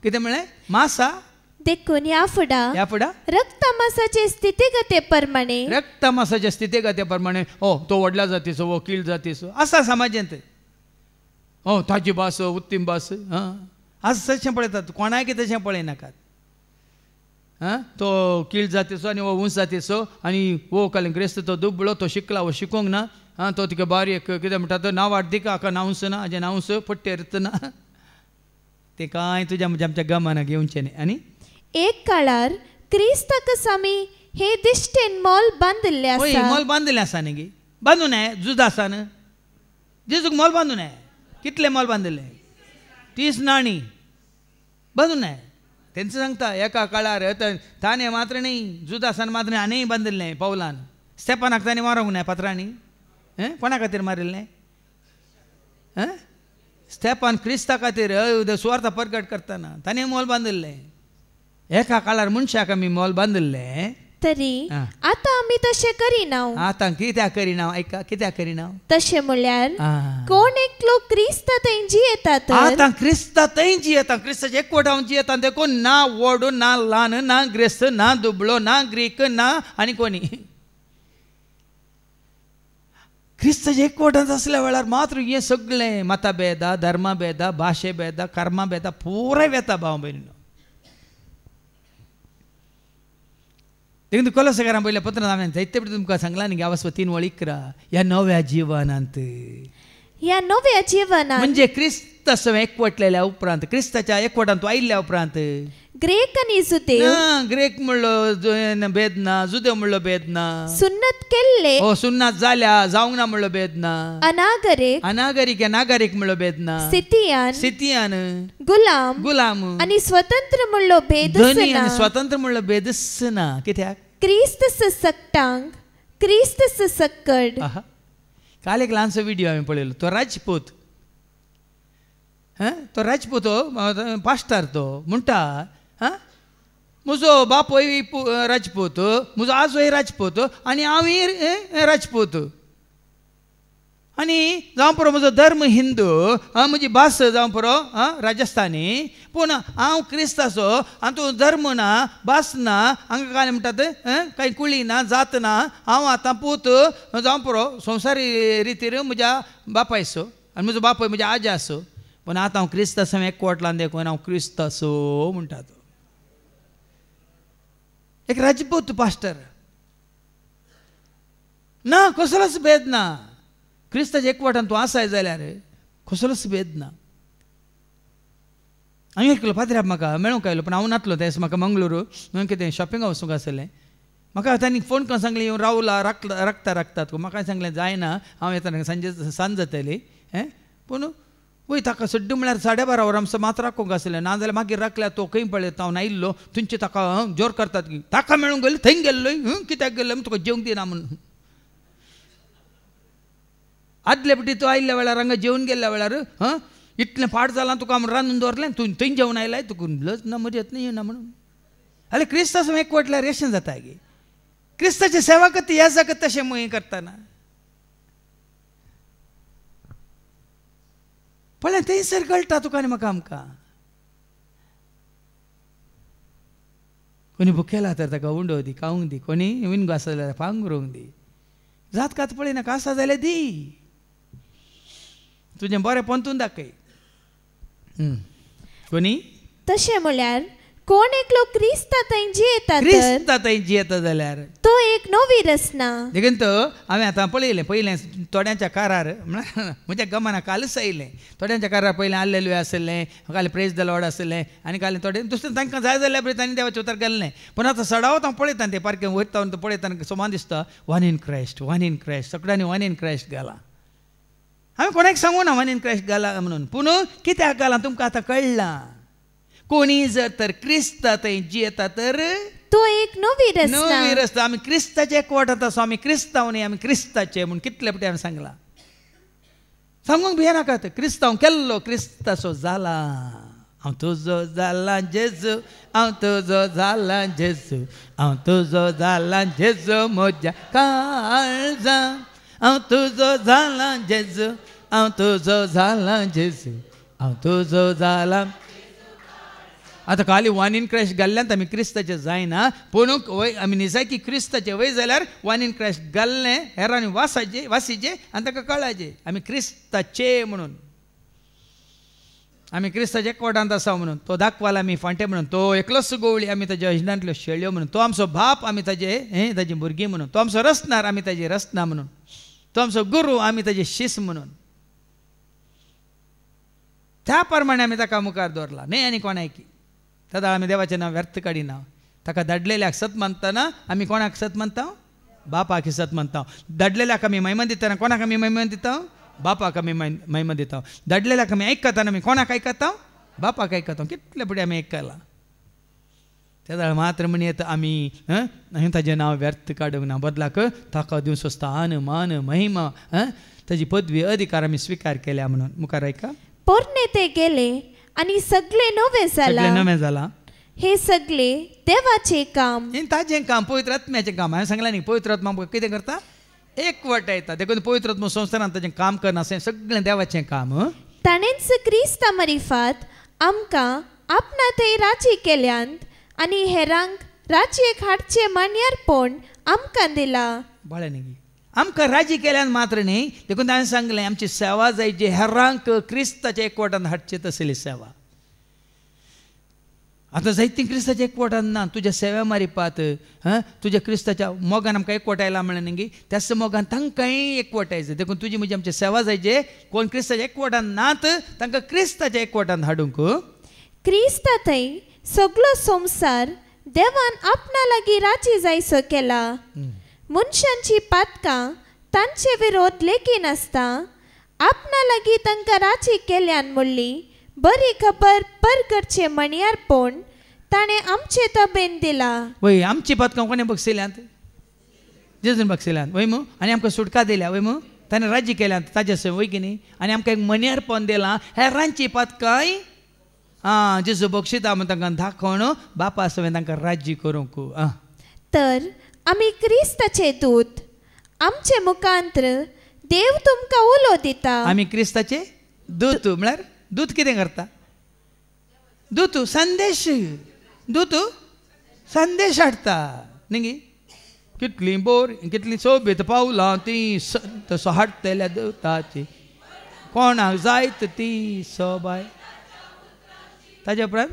कितें म्हणलें, मासा. देखून ह्या फुडा रक्तमासाचे स्थितीगते प्रमाणे, रक्तमासाच्या स्थितीगते प्रमाणे हो तो व्हडल्या जातीचो, वो कीळ जातीचो आसा समाजांत. हो ताची भास उत्तीम भास, आज तशें पळयतात. कोणायक तशें पळयनाकात. तो कीळ जातीचो आनी वो उंच जातीचो, आनी वो ग्रेस्त तो दुबळो, तो शिकला, वो शिकूंक ना. तो तिका बारीक कितें म्हणटा तो नांव हाडदिका, हाका नांवच ना, हाजें नांवच पट्टेर ना. ते कांय तुज्या म्हणजे आमच्या गमानाक येवचें न्ही. आनी एक काळार क्रिस्ताकच आमी हे दिश्टेन मोल बांदिल्ले आसा. मोल बांदिल्लें आसा न्ही गे, बांदूं नये. जुदासान जेजूक मोल बांदूं नये. कितलें मोल बांदिल्लें? 30 नाणी बांदूं नये. तेंच सांगता एका काळार ताणें मात्र न्ही, जुदासान मात्र न्ही, आनीय बांदिल्लें पावलान. स्तेपानाक ताणें मारूंक ना पात्रांनी. कोणा खातीर मारिल्लें? स्तेपान क्रिस्ता खातीर सुवार्थ प्रगट करतना ताणें मोल बांदिल्लें. एका काळार मनशाक आमी मोल बांदिल्लें. तरी आतां आमी तशें करिना. आतां कित्याक करिना? ऐका, कित्याक करिना? तशें म्हळ्यार कोण एकलो क्रिस्ता थंय जियेतात. आतां क्रिस्ता थंय जियेता, क्रिस्ताचे एकवट हांव जियेता. देखून ना व्हड ना ल्हान, ना ग्रेस्त ना दुबळो, ना ग्रीक ना आनी कोणी. क्रिस्ताचे एकवटांत असल्या वेळार मात्र हे सगळें मतभेदां, धर्मभेदां, भाशे भेदां, कर्मा भेदां पुराय वेता भाव भयणीनो. देखून कोलोसेकारां पयल्या पत्रांत हांवें जायते फावटी तुमकां सांगलां न्ही, आवस्व 3 वळी करा. ह्या नव्या जिवनांत, ह्या नव्या जिवनांत म्हणजे क्रिस्त एकवटलेल्या उपरांत, क्रिस्ताच्या एकवटांत तूं आयिल्ल्या उपरांत ग्रेक आनी जुदेव, ग्रेक म्हणलो भेद ना, जुदेव म्हणलो भेद ना, सुन्नत केल्ले हो सुन्नात जाल्या जावंक ना म्हणलो भेद ना, अनागरीक नागरीक म्हणलो भेद ना, सिथियान गुलाम आनी स्वतंत्र म्हणलो भेद ना. स्वतंत्र म्हणलो भेदच ना. कित्याक? क्रिस्त ससक्तांक, क्रिस्त ससक्कड. काल एक ल्हानसो व्हिडिओ हांवें पळयलो. तो राजपूत पास्टर तो म्हणटा म्हजो बापूय राजपूत, म्हजो आजोय राजपूत आनी हांवूय राजपूत. आनी जावं पुरो म्हजो धर्म हिंदू, म्हजी भास जावं पुरो राजस्थानी, पूण हांव क्रिस्ताचो आनी तूं धर्म ना, भास ना, हांगा काय म्हणटात कांय कुळी ना, जात ना. हांव आतां पूत जावं पुरो संवसारी रितीर म्हज्या बापायचो आनी म्हजो बापूय म्हज्या आजा आसो, पूण आतां हांव क्रिस्ताचो एकवटलां देखून हांव क्रिस्ताचो म्हणटा. तो एक राजपूत पास्टर ना, कसलोच भेद ना. क्रिस्ताच्या एकवटान तूं आसाय जाल्यार कसलोच भेद ना. हांवें एक पाद्र्याक म्हाका मेळूंक आयलो, पूण हांव नातलो तेस. म्हाका मंगळूरू कितें शॉपिंगा वचूंक आसलें. म्हाका तांणी फोन करून सांगलें येवन रावला राखतात. म्हाका सांगलें जायना, हांव येता सांजे सांज जातली. पूण वय ताका सड्ड म्हळ्यार 12:30 वरांचो मात राखूंक आसलें. नाजाल्यार मागीर राखल्यार तो खंय पळयता हांव नायिल्लो, थंयचे ताका जोर करतात की ताका मेळूंक गेले, थंय गेल्लो, कित्याक गेल्लो, तुका जेवंक दिना म्हणून. आदले फावटी तूं आयिल्ल्या वेळार हांगा जेवून गेल्ल्या वेळार इतलें पाड जालां, तुका रांदून दवरलें, तूं थंय जेवण आयलाय, तुका लज ना मजा येत ना म्हणून. आले क्रिस्ताचो एकवटल्यार रेशन जाता गे. क्रिस्ताची सेवा करता ह्या जगात तशें हें करतना पळय थंयसर कळटा तुका आनी म्हाका. आमकां कोणी भुकेला तर ताका उंडो दी खावंक दी कोणी विणगो आसा जाल्यार पांघरूंक दी जात कात पळयना कासा जाल्यार दी तुजें बरें पंतून दाखय कोणी तशें म्हळ्यार कोण एकलो क्रिस्ता थंय जियेता तर क्रिस्ता थंय जियेता जाल्यार तो एक नवी रचना. देखून तो हांवें आतां पळयलें पयलें थोड्यांच्या कारार म्हज्या गमना कालच आयलें थोड्यांच्या कारार पयलें हालेलुया आसलें काल प्रेज द लॉर्ड आसलें आनी काल थोडे दुसरें तांकां जाय जाल्यार बरें तांणी देवाच्या उतर गेल्लें पण आतां सडावत हांव पळयता ते पार्केन वयता तो पळयता समान दिसता वन इन क्रायस्ट सगळ्यांनी वन इन क्रायस्ट घाला. हांवें कोणाक सांगूं ना वन इन क्रायस्ट घाला म्हणून पूण कित्याक घाला तुमकां आतां कळ्ळां कोणी जर तर क्रिस्ता थंय जियेता तर तो एक नवी रचना. आमी क्रिस्ताचे एकवट आतां आमी क्रिस्तांव न्ही आमी क्रिस्ताचे म्हूण कितले फावटी हांवें सांगलां सांगूंक भियेनाकात क्रिस्तांव केल्लो क्रिस्ताचो जाला हांव तुजो जाला जेजू हांव तुजो जाला जेजू हांव तुजो जाला जेजू म्हज्या काळजा हांव तुजो जाला जेजू हांव तुजो जाला जेजू हांव तुजो जाला. आतां खाली वन इन क्रायस्ट घाल्ल्यान आमी क्रिस्ताचे जायना पूण वय आमी निजाकी क्रिस्ताचे वय जाल्यार वन इन क्रायस्ट घाल्लें हेरांनी वासीचे आनी ताका कळाचे आमी क्रिस्ताचे म्हणून आमी क्रिस्ताचे एकवटांत आसा म्हणून तो दाखवाला आमी फांटे म्हणून तो एकलोच गोवळी आमी ताज्या अजनांतल्यो शेळयो म्हणून तो आमचो बाप आमी ताजी भुरगीं म्हणून तो आमचो रचनार आमी ताजी रचना म्हणून तो आमचो गुरू आमी ताजे शिस म्हणून त्या प्रमाणे आमी ताका मुखार दवरला न्ही आनी कोणायकी सदां आमी देवाचें नांव व्यर्थ काडिना ताका धाडलेल्याक सत मानतना आमी कोणाक सत मानता बापाक सत मानता धाडलेल्याक आमी महिमा दितना कोणाक आमी महिमा दिता बापाक आमी महिमा दिता धाडलेल्याक आमी आयकतना आमी कोणाक आयकता बापाक आयकता कितले फुडें आमी आयकलां त्या मात्र म्हणयत आमी ताजें नांव व्यर्थ काडूंक ना बदलाक ताका दिवचो स्थान मान महिमा ताजी पदवी अधिकार आमी स्विकार केल्या म्हणून मुखार आयका. पोरणे ते गेले आणि सगळे नवे जाला हे सगळे देवाचे काम ताजें काम पवित्र आत्म्याचें काम हांवें सांगलां न्ही पवित्र आत्मा कितें करता एकवट येता देखून पवित्र आत्मा संवसारांत ताजें काम करना सगळें देवाचें काम. ताणेंच क्रिस्ता मरिफात आमकां आपणा थंय राजी केल्यांत आनी हेरांक राज्येक हाडचें मान्यारपण आमकां दिलां. बळें न्ही आमकां राजी केल्यान मात्र न्ही देखून हांवें सांगलें आमची सेवा जाय जी हेरांक क्रिस्ताच्या एकवटान हाडची तसली सेवा. आतां जायतीं क्रिस्ताच्या एकवटान ना तुज्या सेव्या मारिपात तुज्या क्रिस्ताच्या मोगान आमकां एकवट आयला म्हणून न्ही त्याच मोगान तांकांय एकवटायचें देखून तुजी म्हजी आमची सेवा जाय जे कोण क्रिस्ताच्या एकवटान नात तांकां क्रिस्ताच्या एकवटान हाडूंक. क्रिस्ता थंय सगळो संवसार देवान आपणा लागीं राजी जायसो केला. मनशांची पातकां तांचे विरोध लेगीन आसता आपणा लागीं तांकां राजी केल्यान म्हणली बरी खबर परगडचें मणयारपण ताणें आमचे तबेन दिला. वय आमची पातकां कोणें बक्षिल्यांत जेजून बक्षिल्यांत वय मू आनी आमकां सुटका दिल्या वय मू ताणें राजी केल्यांत ताजे सय वय की न्ही आनी आमकां एक मणयारपण दिलां हेरांची पातकांय जेजू बक्षिता म्हूण तांकां दाखोवन बापा सवय तांकां राजी करूंक. तर आमी क्रिस्ताचे दूत आमचे मुखांत्र देव तुमकां उलो दिता. आमी क्रिस्ताचे दूत म्हळ्यार दूत कितें करता दूत संदेश हाडटा न्ही कितली बोर कितली सोबीत पावलां ती तसो हाडटल्या दूताची कोणाक जायत ती सोबाय ताजे उपरांत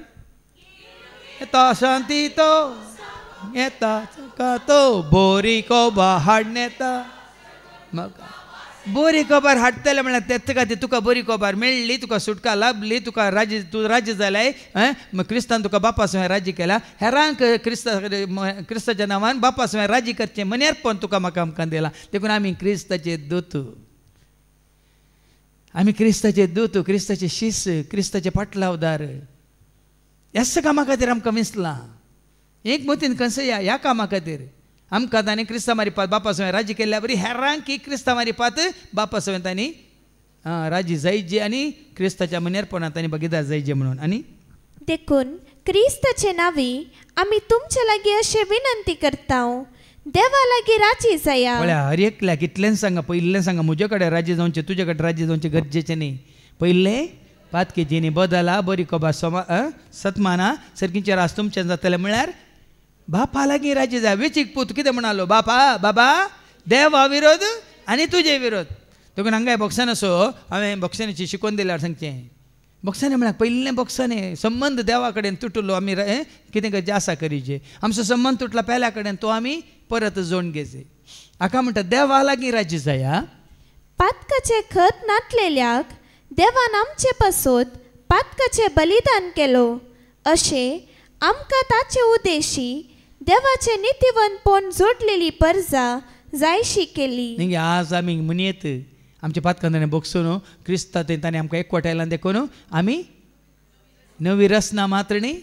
येता शांती तो येता का तो बोरी कोबा हाडून येता म्हाका बोरी कोबार हाडटले म्हळ्यार तेच खातीर तुका बोरी कोबार मेळ्ळी तुका सुटका लाभली तुका तूं राज्य जालें क्रिस्तान तुका बापा सवय राज्य केला हेरांक क्रिस्ताच्या नांवान बापा सवय राज्य करचें मनेरपण तुका म्हाका आमकां दिलां देखून आमी क्रिस्ताचे दूत आमी क्रिस्ताचे दूत क्रिस्ताचे शिस क्रिस्ताचे पाटलावदार ह्याच कामा खातीर आमकां मिसलां एक मतीन कंसया ह्या कामा खातीर आमकां ताणें क्रिस्ता मारिपात बापा सवय राज्य केल्ल्या बरी हेरांक क्रिस्ता मारिपात बापा सवय तांणी राज्य जायचे आनी क्रिस्ताच्या मनेरपणांत तांणी भागीदार जायचे म्हणून. आनी देखून क्रिस्ताचे नांवी आमी तुमचे लागीं अशें विनंती करता देवा लागीं राजी जाया. पळया हर एकल्या कितलें सांगा पयलें सांगा म्हजे कडेन राज्य जावचें तुजे कडेन राज्य जावचें गरजेचें न्ही. पयलें पातकेची न्ही बदला बरी कोबा सत्माना सर्गीचेर आस तुमचें जातलें म्हळ्यार बापा लागीं राजी जाय. वेचीक पूत कितें म्हणालो, बाबा देवा विरोध आनी तुजे विरोध. देखून हांगा बॉक्सान असो हांवें बॉक्सांची शिकवण दिल्यार सांगचें. बॉक्सांनी म्हळ्यार पयलें बॉक्सांनी संबंध देवा कडेन तुटलो आमी कितें करचें आसा करीचें. आमचो संबंध तुटला पेल्या कडेन तो आमी परत जोडून घेवचें. हाका म्हणटा देवा लागीं राजी जाया. पातकाचे खत नाटलेल्याक देवान आमचे पासत पातकाचे बलिदान केलो. अशें आमकां ताचे उद्देशी देवाचे नितीवंतपण जोडलेली परजा जायशी केली. हिंगे आज आमी म्हणयत आमच्या पातकांनी बगसून क्रिस्तांत ताणें आमकां एकवटायला देखून आमी नवी रचना मात्र न्ही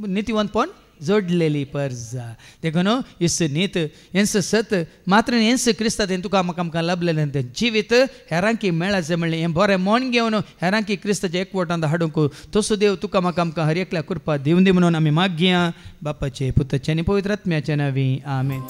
नितीवंतपण जोडलेली परजा. देखून इस नीत हेंच सत मात्र हेंच क्रिस्तांत तुका म्हाका आमकां लभलेलें तें जिवीत हेरांकी मेळाचें म्हणलें हें बरें मन घेवन हेरांकी क्रिस्ताच्या एकवटांत हाडूंक तसो देव तुका म्हाका आमकां हर एकल्या कृपा दिवं दी म्हणून आमी मागया. बापाचे पुताचे आनी पवित्र आत्म्याचे नांवी आमेन.